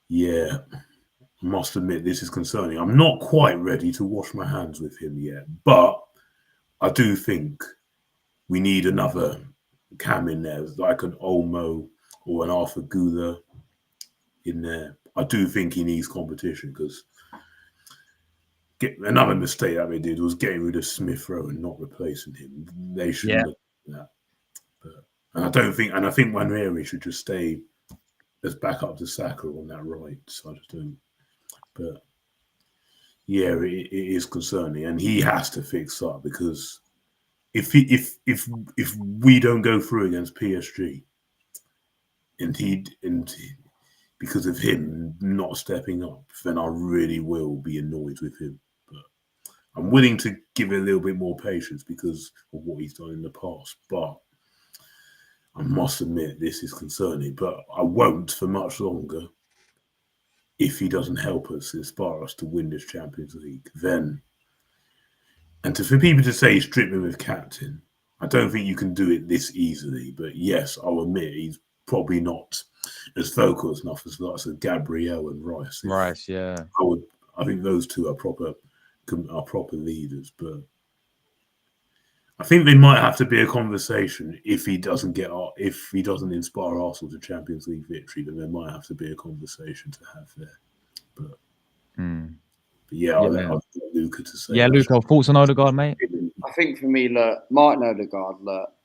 yeah, I must admit this is concerning. I'm not quite ready to wash my hands with him yet, but I do think we need another cam in there, like an Olmo or an Arthur Gula in there. I do think he needs competition, because another mistake that they did was getting rid of Smith Rowe and not replacing him. They shouldn't have done that. I think Wanyeri should just stay as backup to Saka on that right. So I just don't. But yeah, it is concerning, and he has to fix up, because if we don't go through against PSG, and because of him not stepping up, then I really will be annoyed with him. But I'm willing to give it a little bit more patience because of what he's done in the past. But I must admit, this is concerning. But I won't for much longer if he doesn't help us, inspire us to win this Champions League. Then, and for people to say strip him with captain, I don't think you can do it this easily. But yes, I'll admit he's probably not as focused enough as lots of Gabriel and Rice. Yeah. I think those two are proper leaders, but I think there might have to be a conversation if he doesn't inspire Arsenal to Champions League victory. Then there might have to be a conversation to have there. But yeah, I'll let Luca to say. Yeah, Luca, thoughts on Odegaard, mate? I think for me, Martin Odegaard,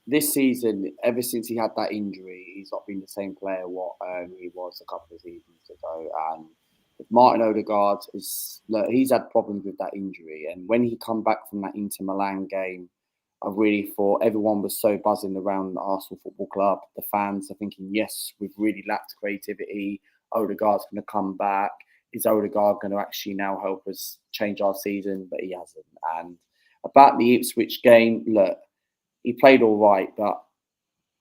this season, ever since he had that injury, he's not been the same player what he was a couple of seasons ago. And Martin Odegaard he's had problems with that injury. And when he come back from that Inter Milan game, I really thought everyone was so buzzing around the Arsenal Football Club. The fans are thinking, yes, we've really lacked creativity. Odegaard's going to come back. Is Odegaard going to actually now help us change our season? But he hasn't. And about the Ipswich game, he played all right, but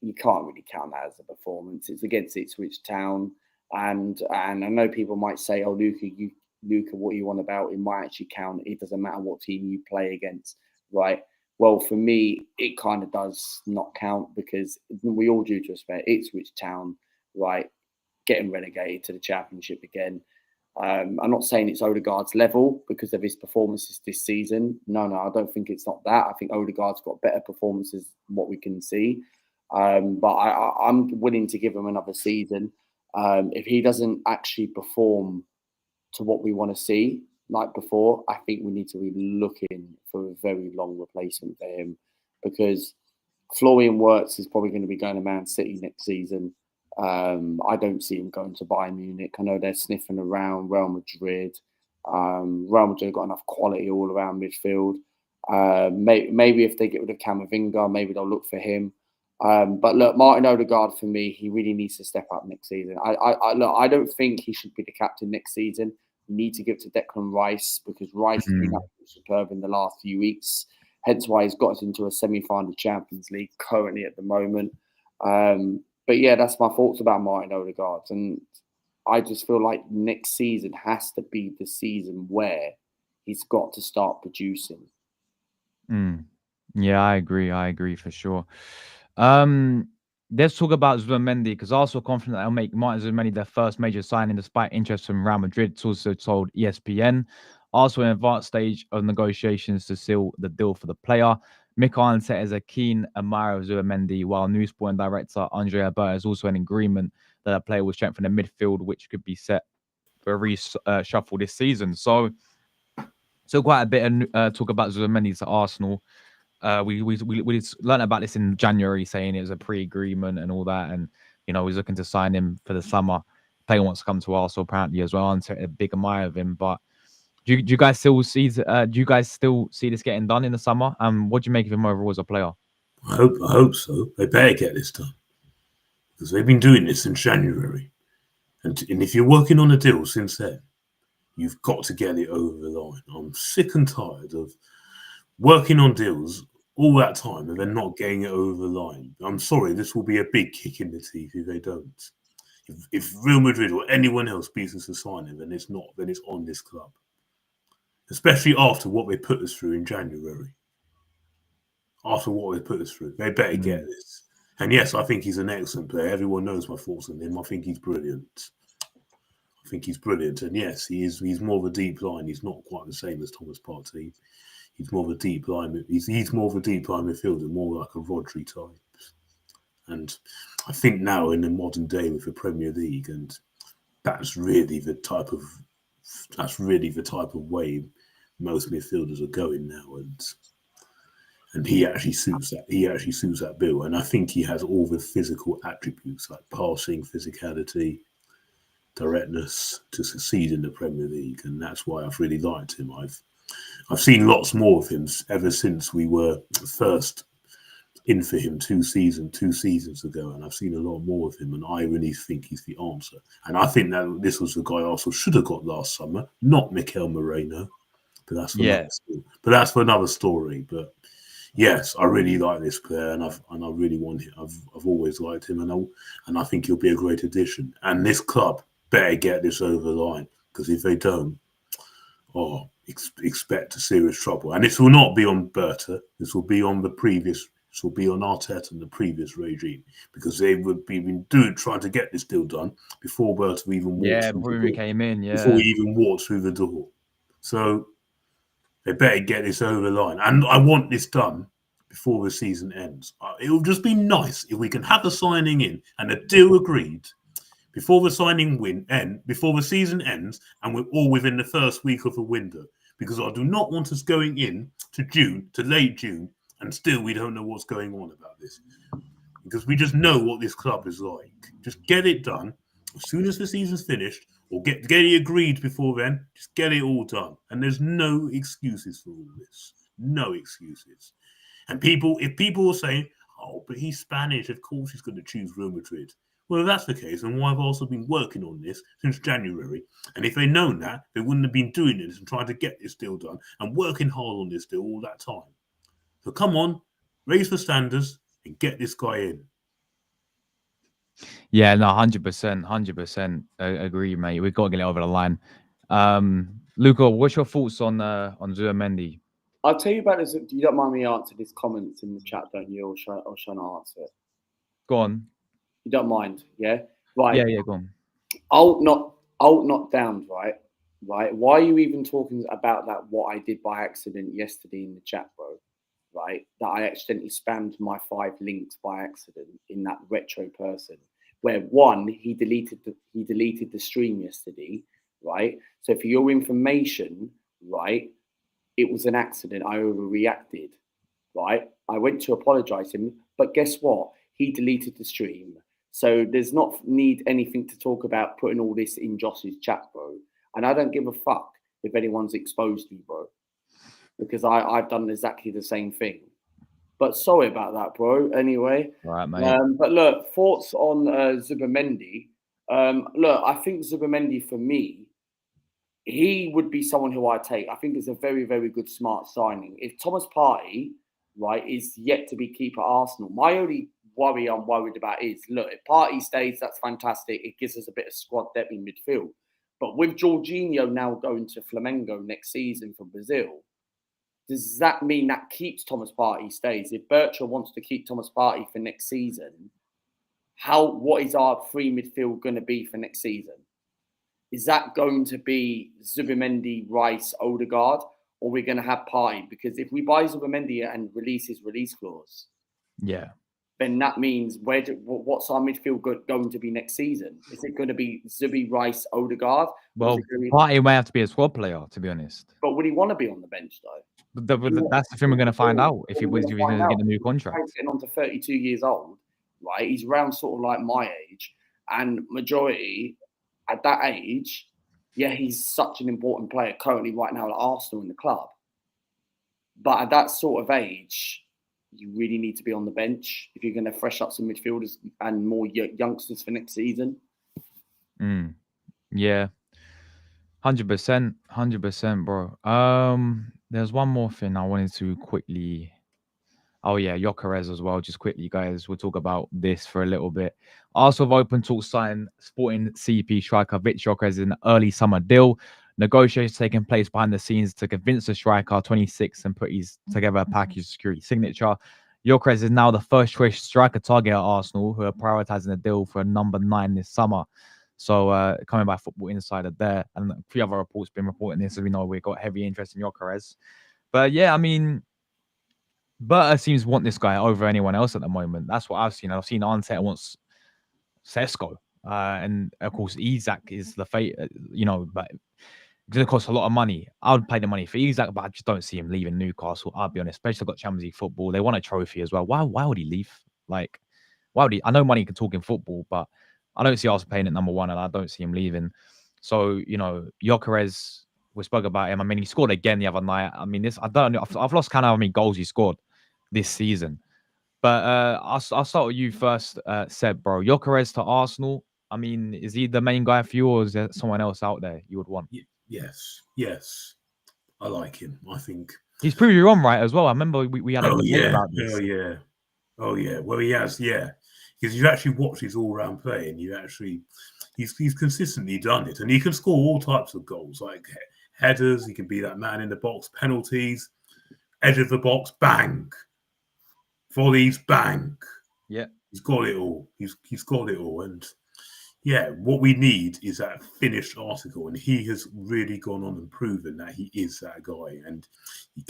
you can't really count that as a performance. It's against Ipswich Town. And I know people might say, oh, Luca, Luca, what you want about it might actually count. It doesn't matter what team you play against, right? Well, for me, it kind of does not count because we all due to respect Ipswich Town, right, getting relegated to the Championship again. I'm not saying it's Odegaard's level because of his performances this season. No, I don't think it's not that. I think Odegaard's got better performances than what we can see. But I'm willing to give him another season. If he doesn't actually perform to what we want to see like before, I think we need to be looking for a very long replacement for him because Florian Wirtz is probably going to be going to Man City next season. I don't see him going to Bayern Munich. I know they're sniffing around Real Madrid. Real Madrid got enough quality all around midfield. Maybe if they get rid of Camavinga, maybe they'll look for him. But look, Martin Odegaard for me, he really needs to step up next season. I don't think he should be the captain next season. We need to give to Declan Rice because Rice has been absolutely superb in the last few weeks. Hence why he's got us into a semi-final Champions League currently at the moment. But yeah, that's my thoughts about Martin Odegaard. And I just feel like next season has to be the season where he's got to start producing. Yeah, I agree for sure. Let's talk about Zubimendi because also confident that they'll make Martin Zubimendi their first major signing despite interest from Real Madrid. It's also told ESPN. Also in advanced stage of negotiations to seal the deal for the player. Mikel Arteta is a keen admirer of Zubimendi, while New Sport director Andrea Berta is also in agreement that a player will strengthen the midfield, which could be set for a reshuffle this season. So quite a bit of talk about Zubimendi to Arsenal. We learned about this in January, saying it was a pre-agreement and all that, and he's looking to sign him for the summer. Player wants to come to Arsenal apparently as well. And a big admirer of him. But do you guys still see? Do you guys still see this getting done in the summer? What do you make of him overall as a player? I hope so. They better get this done because they've been doing this since January, and if you're working on a deal since then, you've got to get it over the line. I'm sick and tired of working on deals all that time and then not getting it over the line. I'm sorry, this will be a big kick in the teeth if they don't. If Real Madrid or anyone else beats us to sign him, then it's not. Then it's on this club, especially after what they put us through in January. After what they put us through, they better get this. And yes, I think he's an excellent player. Everyone knows my thoughts on him. I think he's brilliant. And yes, he's more of a deep line. He's not quite the same as Thomas Partey. He's more of a deep line. He's more of a deep line midfielder, more like a Rodri type. And I think now in the modern day with the Premier League, and that's really the type of way most midfielders are going now. And he actually suits that. He actually suits that bill. And I think he has all the physical attributes like passing, physicality, directness to succeed in the Premier League. And that's why I've really liked him. I've seen lots more of him ever since we were first in for him two seasons ago, and I've seen a lot more of him, and I really think he's the answer. And I think that this was the guy Arsenal should have got last summer, not Mikel Moreno. But that's for another story. But yes, I really like this player, and I really want him. I've always liked him, and I think he'll be a great addition. And this club better get this over the line, because if they don't, expect a serious trouble. And this will not be on Berta. This will be on Arteta and the previous regime, because they would be trying to get this deal done before Berta even walked before he came in. Before he even walked through the door. So they better get this over the line. And I want this done before the season ends. It will just be nice if we can have a signing in and a deal agreed before the season ends, and we're all within the first week of the window. Because I do not want us going in to late June, and still we don't know what's going on about this. Because we just know what this club is like. Just get it done as soon as the season's finished, or get it agreed before then. Just get it all done. And there's no excuses for all this. No excuses. And if people are saying, but he's Spanish, of course he's going to choose Real Madrid. Well, if that's the case, then why have also been working on this since January? And if they'd known that, they wouldn't have been doing this and trying to get this deal done and working hard on this deal all that time. So come on, raise the standards and get this guy in. Yeah, no, 100%, 100% agree, mate. We've got to get it over the line. Luca, what's your thoughts on Zubimendi? I'll tell you about this. You don't mind me answer these comments in the chat, don't you? Or shall I answer it? Go on. You don't mind, yeah? Right. Yeah, go on. Alt not down, right? Right. Why are you even talking about that? What I did by accident yesterday in the chat, bro? Right. That I accidentally spammed my 5 links by accident in that retro person. Where one, he deleted the stream yesterday, right? So for your information, right, it was an accident. I overreacted, right? I went to apologize to him, but guess what? He deleted the stream. So there's not need anything to talk about putting all this in Josh's chat, bro. And I don't give a fuck if anyone's exposed me, bro, because I've done exactly the same thing. But sorry about that, bro. Anyway, all right, mate. But look, thoughts on Zubimendi. Look, I think Zubimendi for me, he would be someone who I take. I think it's a very, very good, smart signing. If Thomas Partey, right, is yet to be keeper at Arsenal, my only worry I'm worried about is, look, if Partey stays, that's fantastic. It gives us a bit of squad depth in midfield. But with Jorginho now going to Flamengo next season for Brazil, does that mean that keeps Thomas Partey stays? If Bertrand wants to keep Thomas Partey for next season, what is our free midfield going to be for next season? Is that going to be Zubimendi, Rice, Odegaard, or we're going to have Partey? Because if we buy Zubimendi and release his release clause, yeah, then that means what's our midfield going to be next season? Is it going to be Zubi, Rice, Odegaard? Well, Partey may have to be a squad player, to be honest. But would he want to be on the bench though? But that's the thing we're going to find out if he was going to get a new contract. He's getting on to 32 years old, right? He's around sort of like my age, and majority at that age, yeah, he's such an important player currently right now at Arsenal in the club. But at that sort of age, you really need to be on the bench if you're going to fresh up some midfielders and more youngsters for next season. Yeah, 100%, bro. There's one more thing I wanted to quickly. Oh yeah, Gyokeres as well. Just quickly, guys, we'll talk about this for a little bit. Arsenal have open talks sign Sporting CP striker Gyokeres in an early summer deal. Negotiations taking place behind the scenes to convince the striker 26 and put together a package security signature. Gyokeres is now the first choice striker target at Arsenal, who are prioritizing a deal for a number 9 this summer. So coming by Football Insider there, and a few other reports been reporting this, as we know we've got heavy interest in Gyokeres. But yeah, I mean, Berta seems to want this guy over anyone else at the moment. That's what I've seen. I've seen Arteta wants Sesko. And of course, Isak is the fate, but it's going to cost a lot of money. I would pay the money for Isak, but I just don't see him leaving Newcastle. I'll be honest, especially got Champions League football. They want a trophy as well. Why would he leave? Like, why would he? I know money can talk in football, but I don't see Arsenal paying at number 1, and I don't see him leaving. So, Gyokeres, we spoke about him. I mean, he scored again the other night. I mean, I don't know. I've lost count of how many goals he scored this season. But I'll start with you first, Seb, bro. Gyokeres to Arsenal. I mean, is he the main guy for you, or is there someone else out there you would want? Yes. I like him. I think he's proved you wrong, right, as well. I remember we had a debate about this. Oh yeah. Well, he has, because you actually watch his all-round play, and he's consistently done it, and he can score all types of goals, like headers. He can be that man in the box, penalties, edge of the box, bang, volleys, bang. Yeah, he's got it all. He's got it all, and yeah, what we need is that finished article, and he has really gone on and proven that he is that guy, and he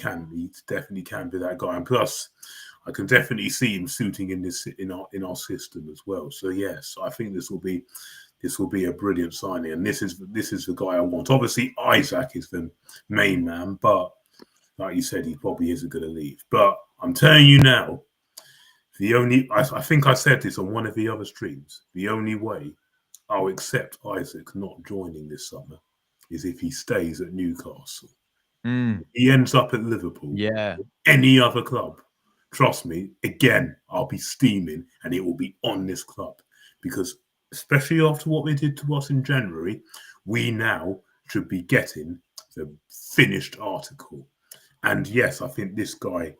definitely can be that guy. And plus, I can definitely see him suiting in our system as well. So yes, I think this will be a brilliant signing, and this is the guy I want. Obviously, Isak is the main man, but like you said, he probably isn't going to leave. But I'm telling you now, I think I said this on one of the other streams, the only way I'll accept Isak not joining this summer is if he stays at Newcastle. He ends up at Liverpool. Yeah. Any other club, trust me, again, I'll be steaming, and it will be on this club, because especially after what they did to us in January, we now should be getting the finished article. And yes, I think this guy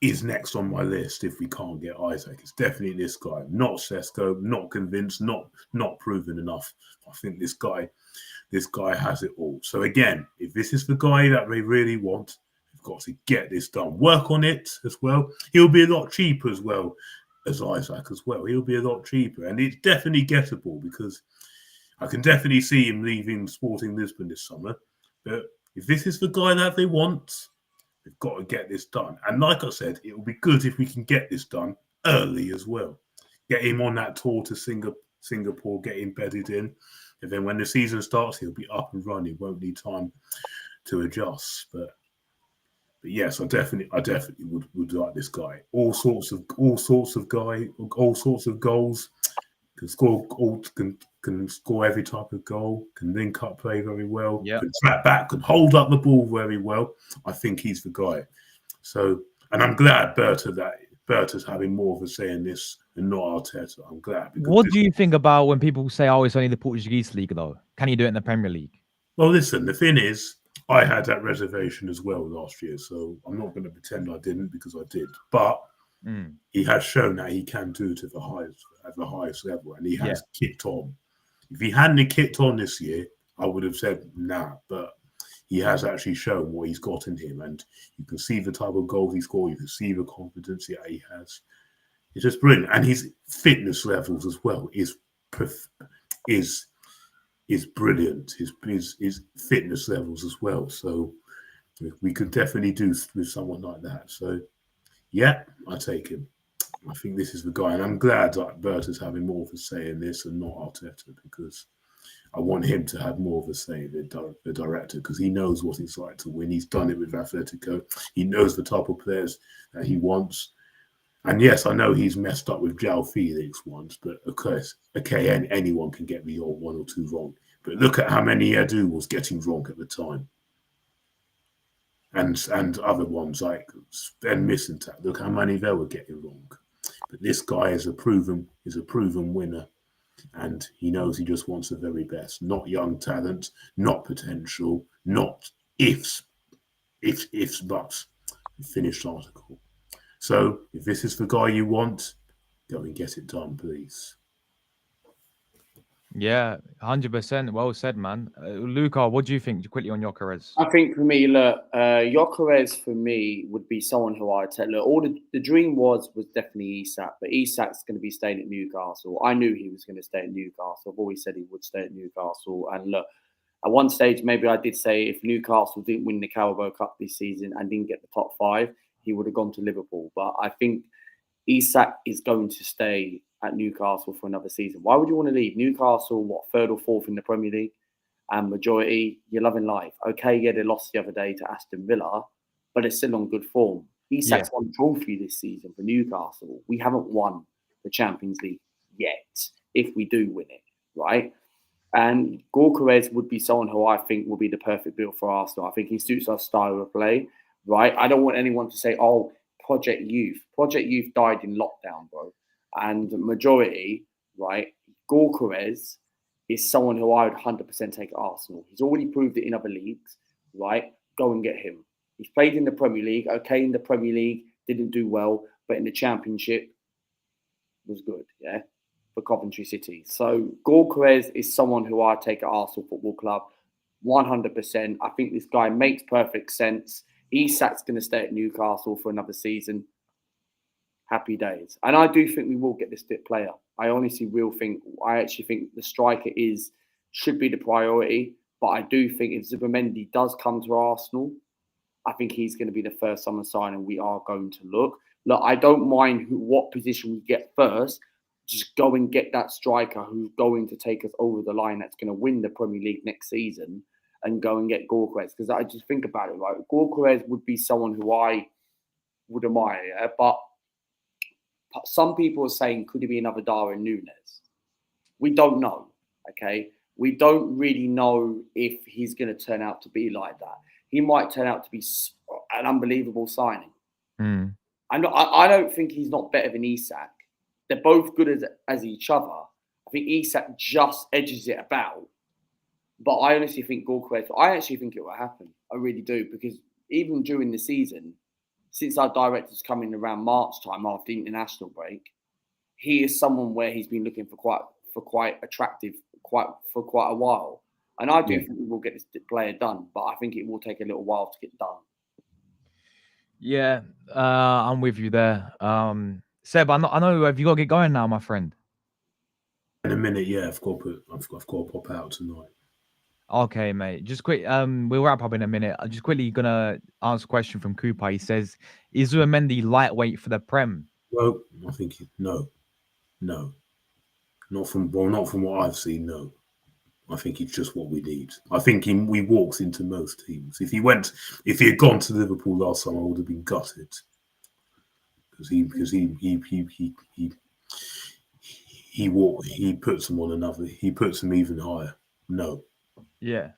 is next on my list if we can't get Isak. It's definitely this guy, not Sesko, not convinced, not proven enough. I think this guy this guy has it all. So again, if this is the guy that they really want, they've got to get this done. Work on it as well. He'll be a lot cheaper as well as Isaac as well. He'll be a lot cheaper. And it's definitely gettable because I can definitely see him leaving Sporting Lisbon this summer. But if this is the guy that they want, they've got to get this done. And like I said, it will be good if we can get this done early as well. Get him on that tour to Singapore, get him bedded in. And then when the season starts, he'll be up and running. Won't need time to adjust. But yes, I definitely would like this guy. All sorts of goals. Can score every type of goal, can link up play very well, can track back, can hold up the ball very well. I think he's the guy. So, and I'm glad Berta's having more of a say in this and not Arteta. I'm glad. What do you think about when people say, "Oh, it's only the Portuguese league, though"? Can you do it in the Premier League? Well, listen, the thing is, I had that reservation as well last year, so I'm not going to pretend I didn't because I did. But he has shown that he can do it at the highest level, and he has kicked on. If he hadn't kicked on this year, I would have said nah. But he has actually shown what he's got in him, and you can see the type of goals he scored. You can see the confidence that he has. It's just brilliant, and his fitness levels as well is brilliant. His fitness levels as well. So we could definitely do with someone like that. So yeah, I take him. I think this is the guy, and I'm glad that Berta's having more of a say in this and not Arteta, because I want him to have more of a say, the director, because he knows what it's like to win. He's done it with Atletico. He knows the type of players that he wants. And yes, I know he's messed up with João Felix once, but of course, anyone can get the odd one or two wrong. But look at how many Edu was getting wrong at the time. And other ones like Ben Missentat. Look how many they were getting wrong. But this guy is a proven winner, and he knows he just wants the very best, not young talent, not potential, not ifs, buts. Finished article. So if this is the guy you want, go and get it done, please. Yeah, 100%. Well said, man. Luca, what do you think? Quickly on Gyokeres. I think for me, look, Gyokeres for me would be someone who I'd take. Look, all the dream was definitely Isak, but Isak's going to be staying at Newcastle. I knew he was going to stay at Newcastle. I've always said he would stay at Newcastle. And look, at one stage, maybe I did say if Newcastle didn't win the Carabao Cup this season and didn't get the top 5, he would have gone to Liverpool. But I think Isak is going to stay at Newcastle for another season. Why would you want to leave? Newcastle, what, 3rd or 4th in the Premier League? And majority, you're loving life. Okay, yeah, they lost the other day to Aston Villa, but it's still on good form. Isak's won a trophy this season for Newcastle. We haven't won the Champions League yet, if we do win it, right? And Gyokeres would be someone who I think will be the perfect build for Arsenal. I think he suits our style of play, right? I don't want anyone to say, oh, Project Youth. Project Youth died in lockdown, bro. And the majority, right, Gyokeres is someone who I would 100% take at Arsenal. He's already proved it in other leagues, right? Go and get him. He's played in the Premier League. Okay, in the Premier League, didn't do well, but in the Championship, was good, yeah, for Coventry City. So Gyokeres is someone who I take at Arsenal Football Club, 100%. I think this guy makes perfect sense. Isak's going to stay at Newcastle for another season. Happy days. And I do think we will get this player. I honestly actually think the striker should be the priority. But I do think if Zubimendi does come to Arsenal, I think he's going to be the first summer signing we are going to look. Look, I don't mind what position we get first. Just go and get that striker who's going to take us over the line, that's going to win the Premier League next season, and go and get Gyokeres. Because I just think about it, right? Gyokeres would be someone who I would admire, yeah? But some people are saying, could it be another Darwin Núñez? We don't know, okay? We don't really know if he's going to turn out to be like that. He might turn out to be an unbelievable signing. I don't think he's not better than Isak. They're both good as each other. I think Isak just edges it about. But I honestly think Gyokeres, I actually think it will happen. I really do. Because even during the season, since our director's come in around March time after the international break, he is someone where he's been looking for quite attractive for quite a while. And I do think we will get this player done, but I think it will take a little while to get done. Yeah, I'm with you there. Seb, I know. Have you got to get going now, my friend? In a minute, yeah, I've got to pop out tonight. Okay, mate. Just quick. We'll wrap up in a minute. I'm just quickly gonna answer a question from Cooper. He says, "Is Zubimendi lightweight for the Prem?" Well, I think no, not from what I've seen. No, I think it's just what we need. I think he walks into most teams. If he had gone to Liverpool last summer, I would have been gutted because he puts him on another. He puts him even higher. No. Yeah.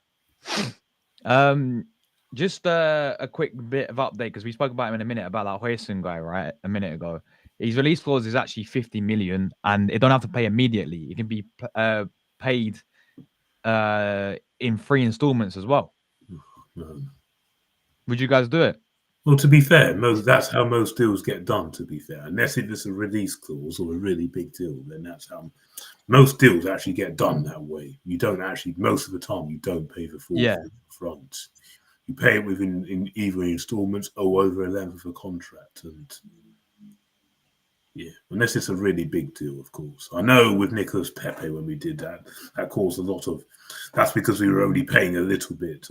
Just a quick bit of update because we spoke about him in a minute about that Hoyson guy, right? A minute ago. His release clause is actually 50 million, and it don't have to pay immediately. It can be paid in 3 installments as well. Would you guys do it? Well, to be fair, that's how most deals get done, to be fair. Unless it's a release clause or a really big deal, then that's how most deals actually get done that way. You don't actually, most of the time, you don't pay the full front. You pay it in either installments or over a length of a contract. And yeah, unless it's a really big deal, of course. I know with Nicolas Pepe, when we did that caused a lot of, that's because we were only paying a little bit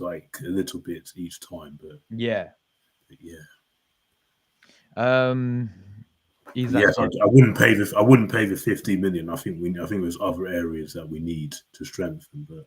each time. But yeah. Yes, I wouldn't pay the 50 million. I think there's other areas that we need to strengthen. But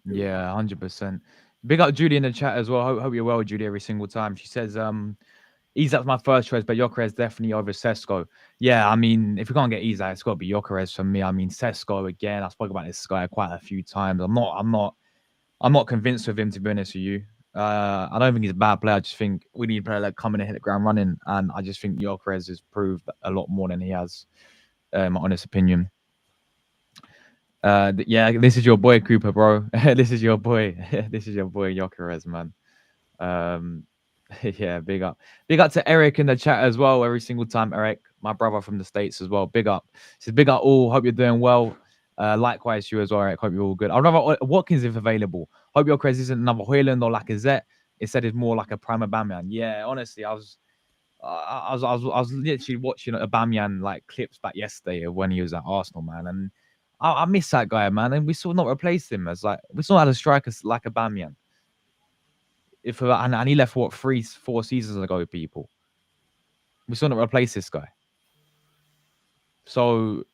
yeah, 100%. Big up Judy in the chat as well. Hope you're well, Judy. Every single time she says, Isak's my first choice, but Gyokeres definitely over Sesko. Yeah, I mean, if we can't get Isak, it's got to be Gyokeres for me. I mean, Sesko again. I spoke about this guy quite a few times. I'm not convinced with him, to be honest with you. I don't think he's a bad player. I just think we need a player that come in and hit the ground running, and I just think Gyokeres has proved a lot more than he has. My honest opinion. Yeah, this is your boy Cooper, bro. This is your boy. This is your boy Gyokeres, man. Yeah, big up to Eric in the chat as well. Every single time, Eric, my brother from the States as well. Big up. Says big up all. Hope you're doing well. Likewise, you as well, Eric. Hope you're all good. I'd rather Watkins if available. Hope your Gyokeres isn't another Højlund or Lacazette. Instead, it's more like a prime Aubameyang. Yeah, honestly, I was literally watching Aubameyang like clips back yesterday of when he was at Arsenal, man, and I miss that guy, man. And we still not replaced him as we still had a striker like Aubameyang. And he left 3-4 seasons ago, people. We still not replace this guy. So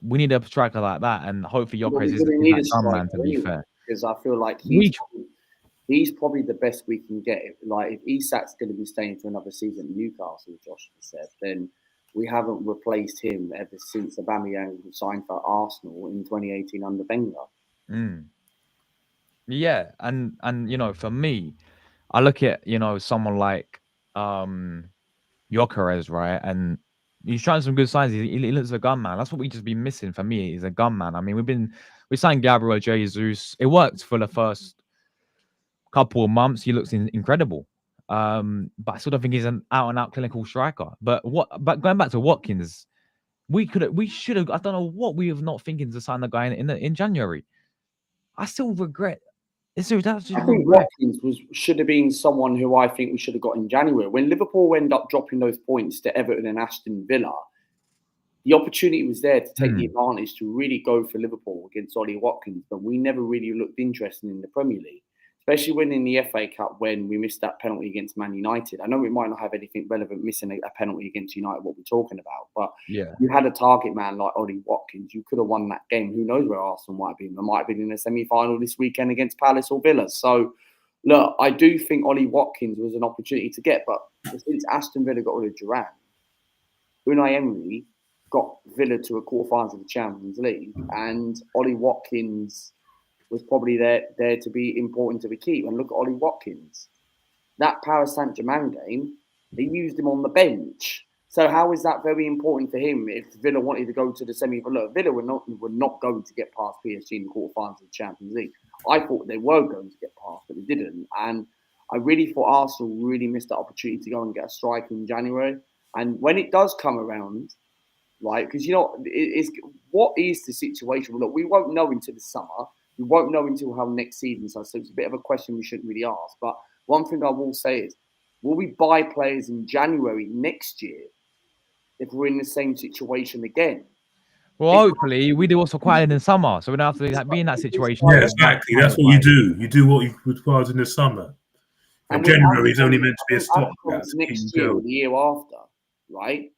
we need a striker like that, and hopefully Gyokeres is that dumb man. To be fair, because I feel like he's probably the best we can get. Like if Isak's going to be staying for another season at Newcastle, Josh said, then we haven't replaced him ever since Aubameyang signed for Arsenal in 2018 under Wenger. Yeah, and for me, I look at someone like Gyokeres, right, and he's showing some good signs. He looks a gunman. That's what we just been missing for me. He's a gunman. I mean, we signed Gabriel Jesus. It worked for the first couple of months. He looks incredible. But I sort of think he's an out-and-out clinical striker. But going back to Watkins, we should have. I don't know what we have not thinking to sign the guy in January. I still regret. I think Watkins should have been someone who I think we should have got in January. When Liverpool end up dropping those points to Everton and Aston Villa, the opportunity was there to take the advantage to really go for Liverpool against Ollie Watkins, but we never really looked interested in the Premier League, especially when in the FA Cup when we missed that penalty against Man United. I know we might not have anything relevant missing a penalty against United, what we're talking about, but you had a target man like Ollie Watkins. You could have won that game. Who knows where Arsenal might have been? They might have been in a semi-final this weekend against Palace or Villa. So, look, I do think Ollie Watkins was an opportunity to get, but since Aston Villa got rid of Duran, Unai Emery got Villa to a quarterfinals of the Champions League, and Ollie Watkins was probably there to be important to be keep. And look at Ollie Watkins. That Paris Saint-Germain game, they used him on the bench. So how is that very important for him if Villa wanted to go to the semi-final? Look, Villa were not going to get past PSG in the quarterfinals of the Champions League. I thought they were going to get past, but they didn't. And I really thought Arsenal really missed the opportunity to go and get a striker in January. And when it does come around, right, because, what is the situation? Look, we won't know until the summer. We won't know until how next season. So it's a bit of a question we shouldn't really ask. But one thing I will say is, will we buy players in January next year if we're in the same situation again? Well, hopefully we do what's required in the summer, so we don't have to be in that situation. Yeah, exactly. That's what you do. You do what requires in the summer. And January is only meant to be a stopgap. Next year or the year after, right?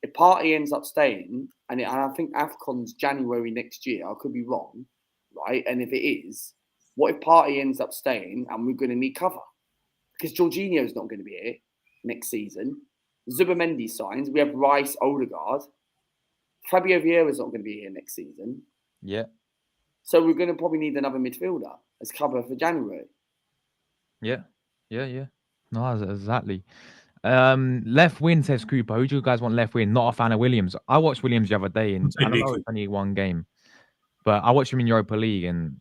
If Partey ends up staying, and I think AFCON's January next year, I could be wrong, right? And if it is, what if Partey ends up staying and we're going to need cover? Because Jorginho's not going to be here next season. Zubimendi signs. We have Rice, Odegaard. Fabio Vieira's not going to be here next season. Yeah. So we're going to probably need another midfielder as cover for January. Yeah. No, exactly. Left wing, says Cooper. Who do you guys want left wing? Not a fan of Williams. I watched Williams the other day, and I don't know it's only one game, but I watched him in Europa League, and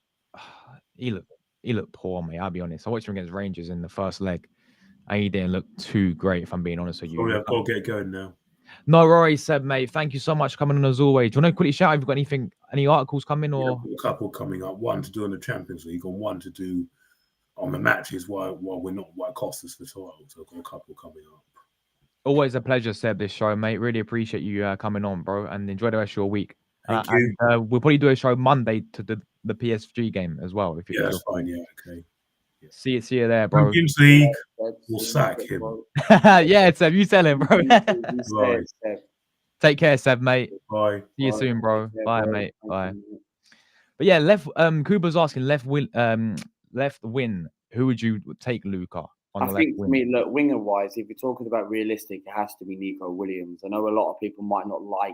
he looked poor, mate. I'll be honest. I watched him against Rangers in the first leg, and he didn't look too great, if I'm being honest with you. Sorry, I've got to get going now. No, Rory said, mate, thank you so much for coming on as always. Do you want to quickly shout? Have you got any articles coming? Or a couple coming up. One to do on the Champions League, and one to do on the matches. Why it cost us the title. So I've got a couple coming up. Always a pleasure, Seb, this show, mate. Really appreciate you coming on, bro, and enjoy the rest of your week. Thank you. And we'll probably do a show Monday to the PSG game as well. If that's fine. Yeah, okay. Yeah. See you there, bro. Champions League, we'll sack him. Yeah, Seb, you tell him, bro. Right. Take care, Seb, mate. Bye. See you soon, bro. Bye, mate. Bye. But yeah, Kuba's asking left win. Who would you take, Luca? I think for me, look, winger wise, if you're talking about realistic, it has to be Nico Williams. I know a lot of people might not like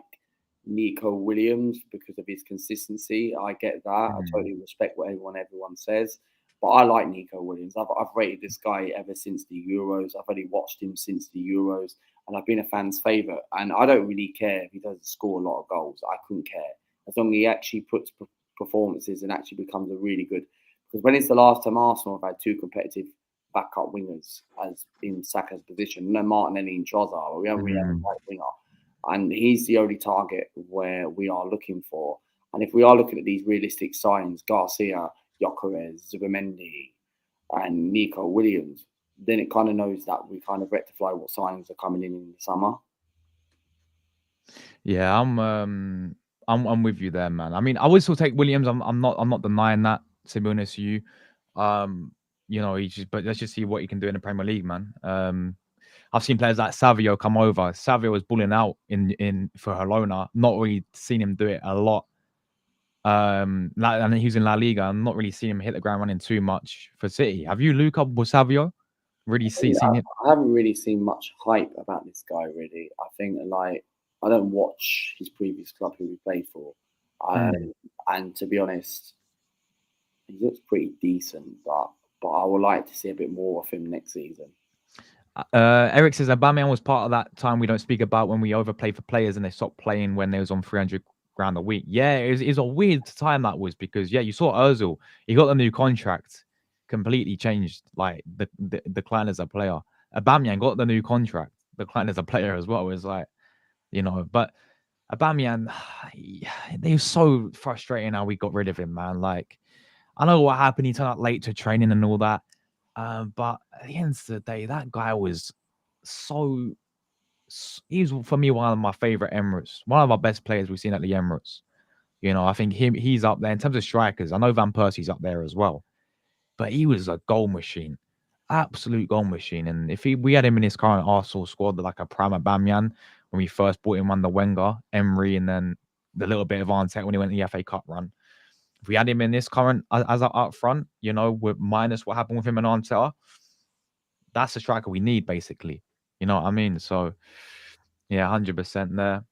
Nico Williams because of his consistency. I get that. I totally respect what everyone says. But I like Nico Williams. I've rated this guy ever since the Euros. I've only watched him since the Euros, and I've been a fan's favourite. And I don't really care if he doesn't score a lot of goals. I couldn't care. As long as he actually puts performances and actually becomes a really good. Because when it's the last time Arsenal have had two competitive backup wingers as in Saka's position, no Martinelli and Trossard, we haven't really had a right winger. And he's the only target where we are looking for. And if we are looking at these realistic signs, Garcia, Gyokeres, Zubimendi, and Nico Williams, then it kind of knows that we kind of rectify what signs are coming in the summer. Yeah, I'm with you there, man. I mean, I would still take Williams. I'm not denying that, to be honest with you. You know, but let's just see what he can do in the Premier League, man. I've seen players like Savio come over. Savio was bullying out in for Girona. Not really seen him do it a lot. And he was in La Liga. I'm not really seeing him hit the ground running too much for City. Have you, Luca, with Savio? Really seen him? I haven't really seen much hype about this guy, really. I think, like, I don't watch his previous club who he played for. And to be honest, he looks pretty decent, but I would like to see a bit more of him next season. Eric says Aubameyang was part of that time we don't speak about when we overplayed for players and they stopped playing when they was on 300 grand a week. Yeah, it was a weird time that was, because you saw Ozil, he got the new contract, completely changed, like the decline as a player. Aubameyang got the new contract, declined as a player as well. It was like, but Aubameyang, it was so frustrating how we got rid of him, man. Like, I know what happened, he turned up late to training and all that. But at the end of the day, that guy was he's, for me, one of my favorite Emirates, one of our best players we've seen at the Emirates. I think he's up there in terms of strikers. I know Van Persie's up there as well, but he was a goal machine, absolute goal machine. And if we had him in his current Arsenal squad, like a prime Aubameyang, when we first brought him under Wenger, Emery, and then the little bit of Arteta when he went in the FA Cup run. If we had him in this current as up front, with minus what happened with him and Arteta, that's the striker we need, basically. You know what I mean? So, yeah, 100% there.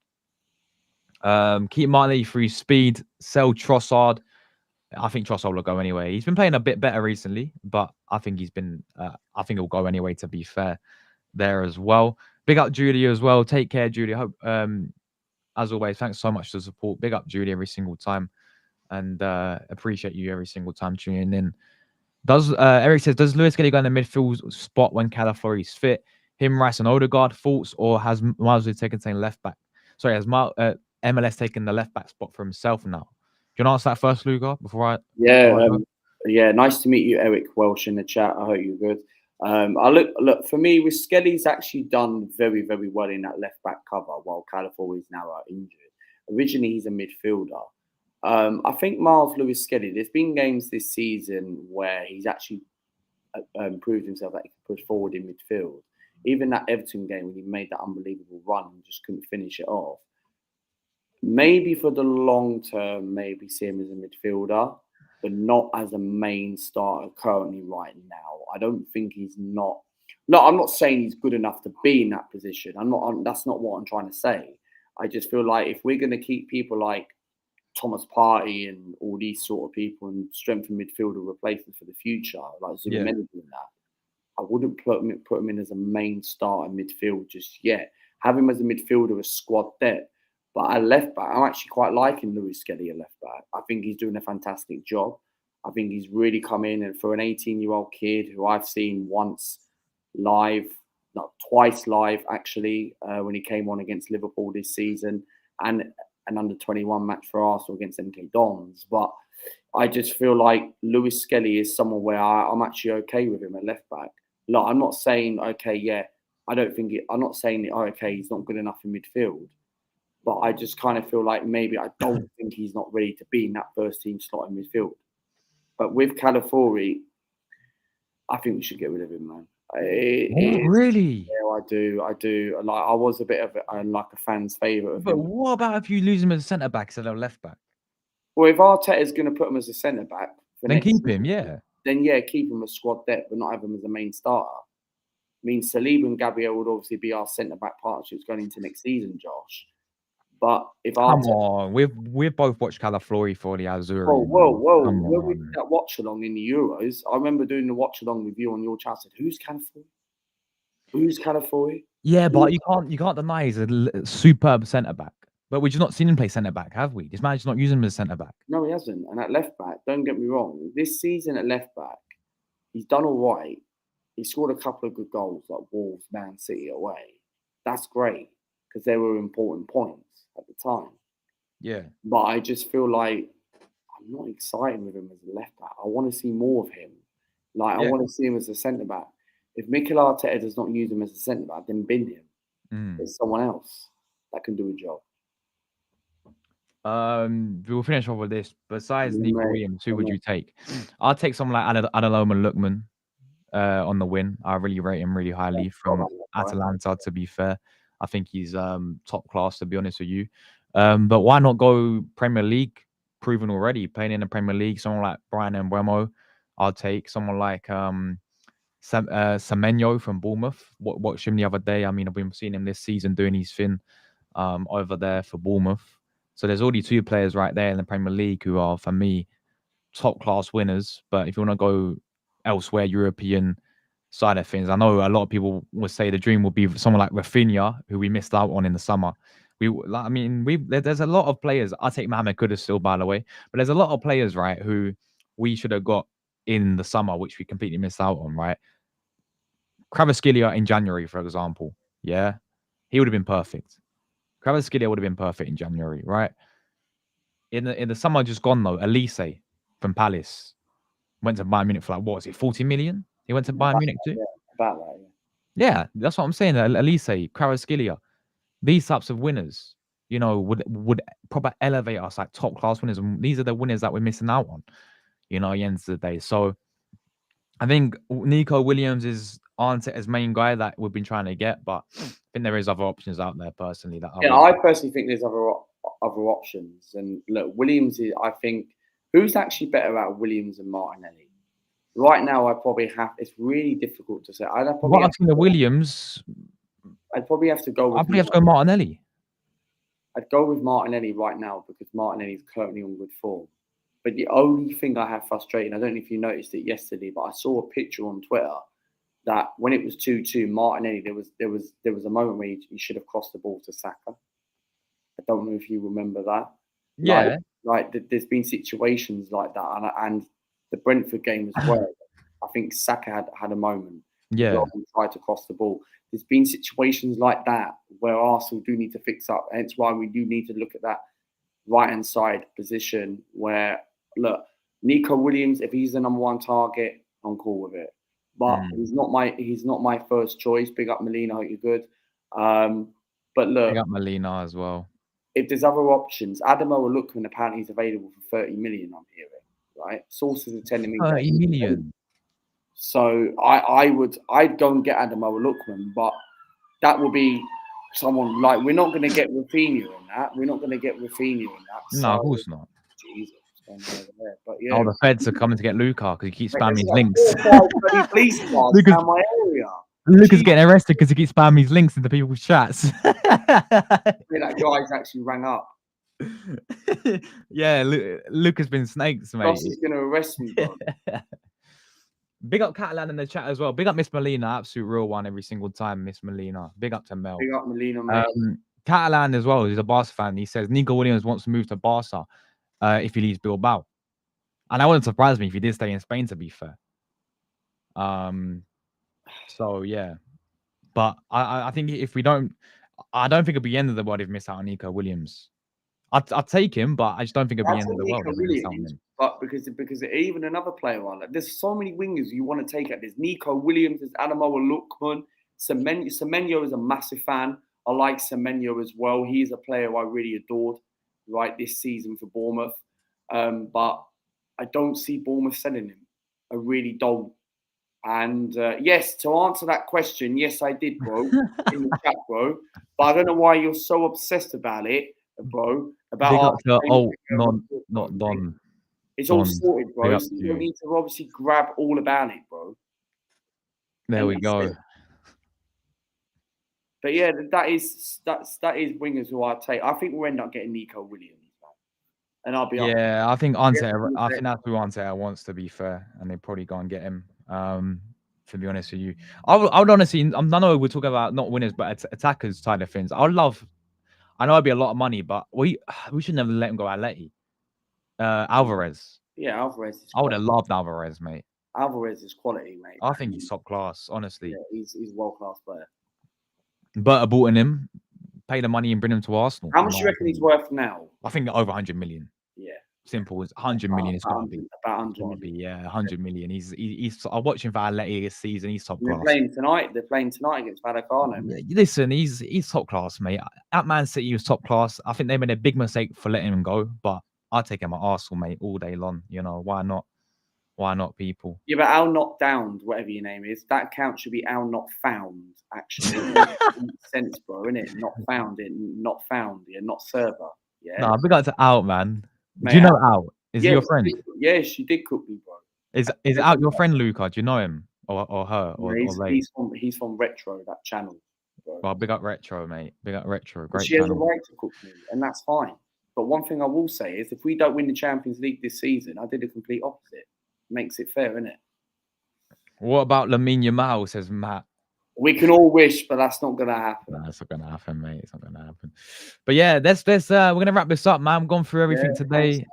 Keep Martinelli free speed. Sell Trossard. I think Trossard will go anyway. He's been playing a bit better recently, but I think I think he'll go anyway, to be fair, there as well. Big up Julie as well. Take care, Julie. Hope, as always, thanks so much for the support. Big up Julie every single time. And appreciate you every single time tuning in. Eric says, does Luis Kelly go in the midfield spot when Calafiori's fit? Him, Rice, and Odegaard thoughts, or has Miles taken left back? Sorry, has MLS taken the left back spot for himself now? you want to answer that first, Luca, before I go? Yeah. Nice to meet you, Eric Welsh, in the chat. I hope you're good. I look for me with Skelly's actually done very, very well in that left back cover while California is now injured. Originally, he's a midfielder. I think Miles Lewis Skelly, there's been games this season where he's actually proved himself that he can push forward in midfield. Even that Everton game when he made that unbelievable run and just couldn't finish it off. Maybe for the long term, maybe see him as a midfielder, but not as a main starter currently right now. I don't think he's not. No, I'm not saying he's good enough to be in that position. That's not what I'm trying to say. I just feel like if we're going to keep people like Thomas Partey and all these sort of people and strengthen midfielder replacement for the future, like Zubimendi doing that, I wouldn't put him in as a main starter midfield just yet. Have him as a midfielder, a squad depth. But at left back, I'm actually quite liking Lewis Skelly at left back. I think he's doing a fantastic job. I think he's really come in, and for an 18-year-old kid who I've seen once live, not twice live actually, when he came on against Liverpool this season, and an under-21 match for Arsenal against MK Dons. But I just feel like Lewis Skelly is someone where I'm actually okay with him at left back. Look, I'm not saying I'm not saying he's not good enough in midfield. But I just kind of feel like maybe I don't think he's not ready to be in that first team slot in midfield. But with Califorri, I think we should get rid of him, man. Really? Yeah, I do. Like, I was a bit of a fan's favourite of him. But what about if you lose him as a centre back instead of left back? Well, if Arteta's going to put him as a centre back, then keep him. Yeah. Then keep him as squad depth, but not have him as a main starter. I mean, Saliba and Gabriel would obviously be our centre back partnerships going into next season, Josh. But if come on, we've both watched Calafiori for the Azzurri. Whoa! When we did that watch along in the Euros, I remember doing the watch along with you on your chat. I said, "Who's Calafiori? Who's Calafiori?" Yeah, but you can't deny he's a superb centre back. But we've just not seen him play centre back, have we? This manager's not using him as centre back. No, he hasn't. And at left back, don't get me wrong. This season at left back, he's done all right. He scored a couple of good goals, like Wolves, Man City away. That's great because they were important points at the time. Yeah. But I just feel like I'm not excited with him as a left back. I want to see more of him. I want to see him as a centre back. If Mikel Arteta does not use him as a centre back, then bin him. There's someone else that can do a job. We'll finish off with this. Besides Nico Williams, who would you take? I'll take someone like Adeloma Lookman on the win. I really rate him really highly from Atalanta, to be fair. I think he's top class, to be honest with you. But why not go Premier League? Proven already, playing in the Premier League. Someone like Brian Mbeumo, I'll take. Someone like Semenyo from Bournemouth. Watched him the other day. I mean, I've been seeing him this season doing his thing over there for Bournemouth. So there's already two players right there in the Premier League who are, for me, top class winners. But if you want to go elsewhere, European side of things, I know a lot of people would say the dream would be someone like Rafinha, who we missed out on in the summer. There's a lot of players. I take Mohamed Kudus still, by the way, but there's a lot of players, right, who we should have got in the summer, which we completely missed out on, right? Kvaratskhelia in January, for example, yeah, he would have been perfect. Kvaratskhelia would have been perfect in January, right? In the summer just gone though, Elise from Palace went to Bayern Munich for like, what was it, 40 million? He went to Bayern Munich too? Yeah, about that, yeah, that's what I'm saying. Elise, Kvaratskhelia, these types of winners, you know, would proper elevate us like top class winners. And these are the winners that we're missing out on, you know, at the end of the day. So I think Nico Williams is Arteta's main guy that we've been trying to get, but I think there is other options out there personally. I personally think there's other options. And look, Williams is, I think, who's actually better out of Williams and Martinelli? Right now, it's really difficult to say. I'd probably have to go Martinelli. I'd go with Martinelli right now because Martinelli is currently on good form. But the only thing I have frustrating, I don't know if you noticed it yesterday, but I saw a picture on Twitter that when it was 2-2, Martinelli, there was a moment where he should have crossed the ball to Saka. I don't know if you remember that. Yeah. There's been situations like that, and the Brentford game as well. I think Saka had a moment. Yeah. He tried to cross the ball. There's been situations like that where Arsenal do need to fix up. Hence why we do need to look at that right-hand side position where, look, Nico Williams, if he's the number one target, I'm cool with it. But he's not my first choice. Big up Molina, hope you're good. But look, Big up Molina as well. if there's other options, Ademola Lookman apparently is available for 30 million, I'm hearing, right? Sources are telling me 30 million. So I'd go and get Ademola Lookman, but that will be someone like, we're not going to get Rafinha in that. We're not going to get Rafinha in that. No, So, of course not. Jesus, what's going on over there? But yeah. Oh, the feds are coming to get Luca because he keeps spamming his There's links. like 4 or 5 bloody police cars Lucas- around my area. Luca's getting arrested because he keeps spamming his links into people's chats. That guy's actually rang up. Yeah, Luca's been snakes, mate. Ross is going to arrest me, bro. Big up Catalan in the chat as well. Big up Miss Molina, absolute real one every single time, Miss Molina. Big up to Mel. Big up Molina, mate. Catalan as well. He's a Barca fan. He says Nico Williams wants to move to Barca if he leaves Bilbao. And that wouldn't surprise me if he did stay in Spain, to be fair. So yeah. But I think if we don't, I don't think it'll be the end of the world if we miss out on Nico Williams. I'd take him, but I just don't think it'll be the end of the world if we miss out on him. But because even another player on that, there's so many wingers you want to take out. There's Nico Williams, there's Ademola Lookman, Semenyo is a massive fan. I like Semenyo as well. He's a player I really adored right this season for Bournemouth. But I don't see Bournemouth selling him. I really don't. And yes, to answer that question, yes, I did, bro, in the chat, bro. But I don't know why you're so obsessed about it, bro. About not Don. It's all sorted, bro. So you don't need to obviously grab all about it, bro. There we go. But yeah, that is wingers who I take. I think we'll end up getting Nico Williams, man. And I'll be I think Arteta, I think that's who Arteta wants, to be fair, and they probably go and get him. To be honest with you, I would honestly, I know we're talking about not winners, but attackers side of things. I know it'd be a lot of money, but we should never let him go. Alvarez. Yeah, Alvarez. I would have loved Alvarez, mate. Alvarez is quality, mate. I think he's top class, honestly. Yeah, he's a world class player. But I bought in him, pay the money and bring him to Arsenal. How much do you reckon he's worth now? I think over 100 million. Yeah. Simple as 100 million. It's got to be. About 100 million. Yeah, 100 million. He's. I watched him for Atleti this season. He's top class. They're playing tonight against Vallecano. Listen, he's top class, mate. At Man City, he was top class. I think they made a big mistake for letting him go, but I'll take him at Arsenal, mate, all day long. You know, why not? Why not, people? Yeah, but Al Not Downed, whatever your name is, that account should be Al Not Found, actually. Sense, bro, innit? Not found, not found, yeah, not server. Yeah. No, we got to Out, man. Do you know Out? Is he your friend? Yeah, she did cook me, bro. Is Out your friend, Luca? Do you know him or her? Or he's from Retro, that channel. Bro. Well, big up Retro, mate. Big up Retro. Great she has a right to cook me, and that's fine. But one thing I will say is, if we don't win the Champions League this season, I did the complete opposite. Makes it fair, innit? What about Lamine Yamal? Says Matt. We can all wish, but that's not gonna happen. No, it's not gonna happen, mate. It's not gonna happen. But yeah, we're gonna wrap this up, man. We've gone through everything today.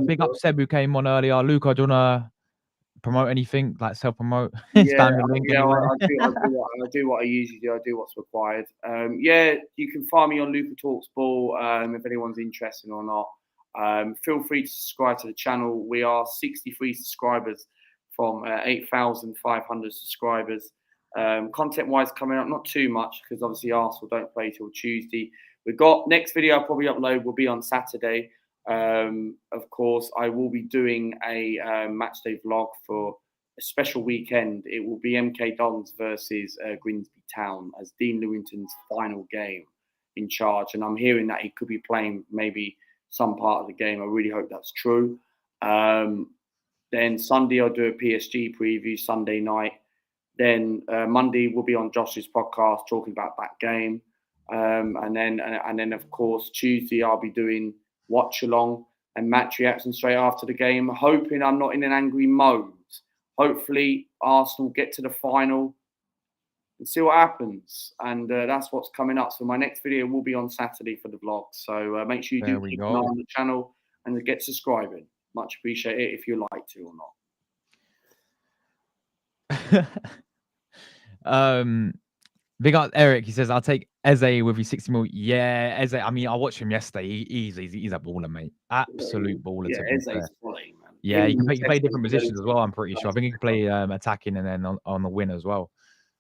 Big up Seb who came on earlier. Luca, do you wanna promote anything, like self-promote? I do what I usually do. I do what's required. You can find me on Luca Talks Ball if anyone's interested or not. Feel free to subscribe to the channel. We are 63 subscribers from 8,500 subscribers. Content-wise coming up, not too much because obviously Arsenal don't play till Tuesday. We've got next video I'll probably upload will be on Saturday. Of course, I will be doing a matchday vlog for a special weekend. It will be MK Dons versus Grimsby Town as Dean Lewington's final game in charge. And I'm hearing that he could be playing maybe some part of the game. I really hope that's true. Then Sunday I'll do a PSG preview Sunday night. Then Monday we'll be on Josh's podcast talking about that game. And then of course Tuesday I'll be doing watch along and match reaction straight after the game. Hoping I'm not in an angry mode. Hopefully Arsenal get to the final and see what happens. And that's what's coming up. So my next video will be on Saturday for the vlog. So make sure you do keep an eye on the channel and get subscribing. Much appreciate it if you like to or not. Big up Eric. He says, "I'll take Eze with his 60 mil." Yeah, Eze. I mean, I watched him yesterday. He's a baller, mate. Absolute baller, to be fair. Eze's quality, man. Yeah, Him he can and play Tesco different positions as well. I'm pretty sure. I think he can together. play attacking and then on the wing as well.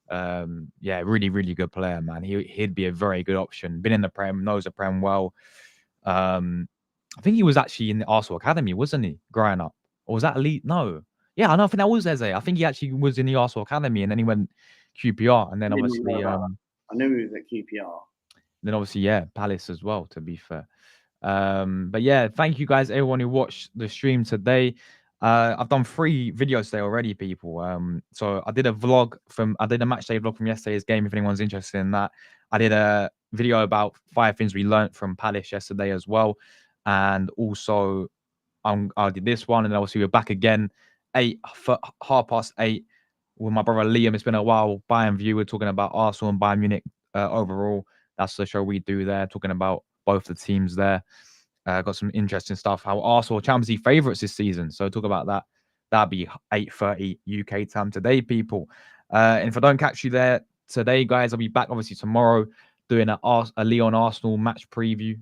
Yeah, really, really good player, man. He'd be a very good option. Been in the Prem, knows the Prem well. I think he was actually in the Arsenal Academy, wasn't he, growing up? Or was that elite? No. Yeah, I don't think that was Eze. I think he actually was in the Arsenal Academy and then he went QPR and then I didn't know obviously that. I knew he was at QPR. then obviously, yeah, Palace as well, to be fair. But yeah, thank you guys, everyone who watched the stream today. I've done 3 videos today already, people. So I did a match day vlog from yesterday's game. If anyone's interested in that, I did a video about 5 things we learned from Palace yesterday as well, and also I did this one, and obviously we're back again, 8:30 with my brother Liam. It's been a while. Bayern View. We're talking about Arsenal and Bayern Munich overall. That's the show we do there, talking about both the teams there. Got some interesting stuff. How Arsenal Champions League favourites this season. So talk about that. That'll be 8:30 UK time today, people. And if I don't catch you there today, guys, I'll be back obviously tomorrow doing a Lyon Arsenal match preview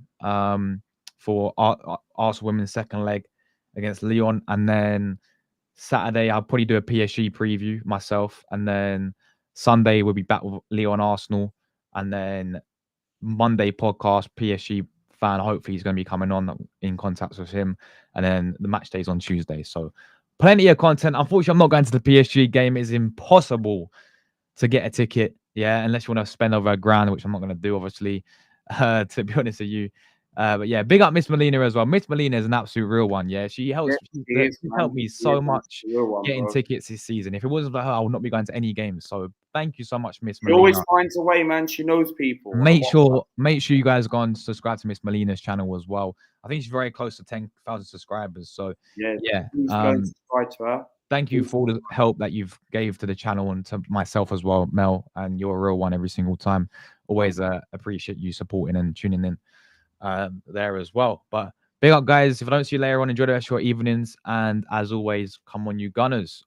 for Arsenal women's second leg against Lyon, and then Saturday I'll probably do a PSG preview myself, and then Sunday we'll be back with Lyon Arsenal, and then Monday podcast PSG fan. Hopefully he's going to be coming on in contact with him, and then the match days on Tuesday. So plenty of content. Unfortunately, I'm not going to the PSG game. It's impossible to get a ticket, yeah, unless you want to spend over £1,000, which I'm not going to do, obviously, to be honest with you. But yeah, big up Miss Melina as well. Miss Melina is an absolute real one. Yeah, she helps. Yeah, She helped me so much getting bro. tickets this season. If it wasn't for her, I would not be going to any games. So thank you so much, Miss She Melina. always finds a way, man. She knows people. Make sure you guys go and subscribe to Miss Melina's channel as well. I think she's very close to 10,000 subscribers. So yeah, subscribe to her. thank you for all the help that you've gave to the channel and to myself as well, Mel. And you're a real one every single time. Always appreciate you supporting and tuning in there as well. But big up, guys. If I don't see you later on, enjoy the rest of your evenings. And as always, come on, you Gunners.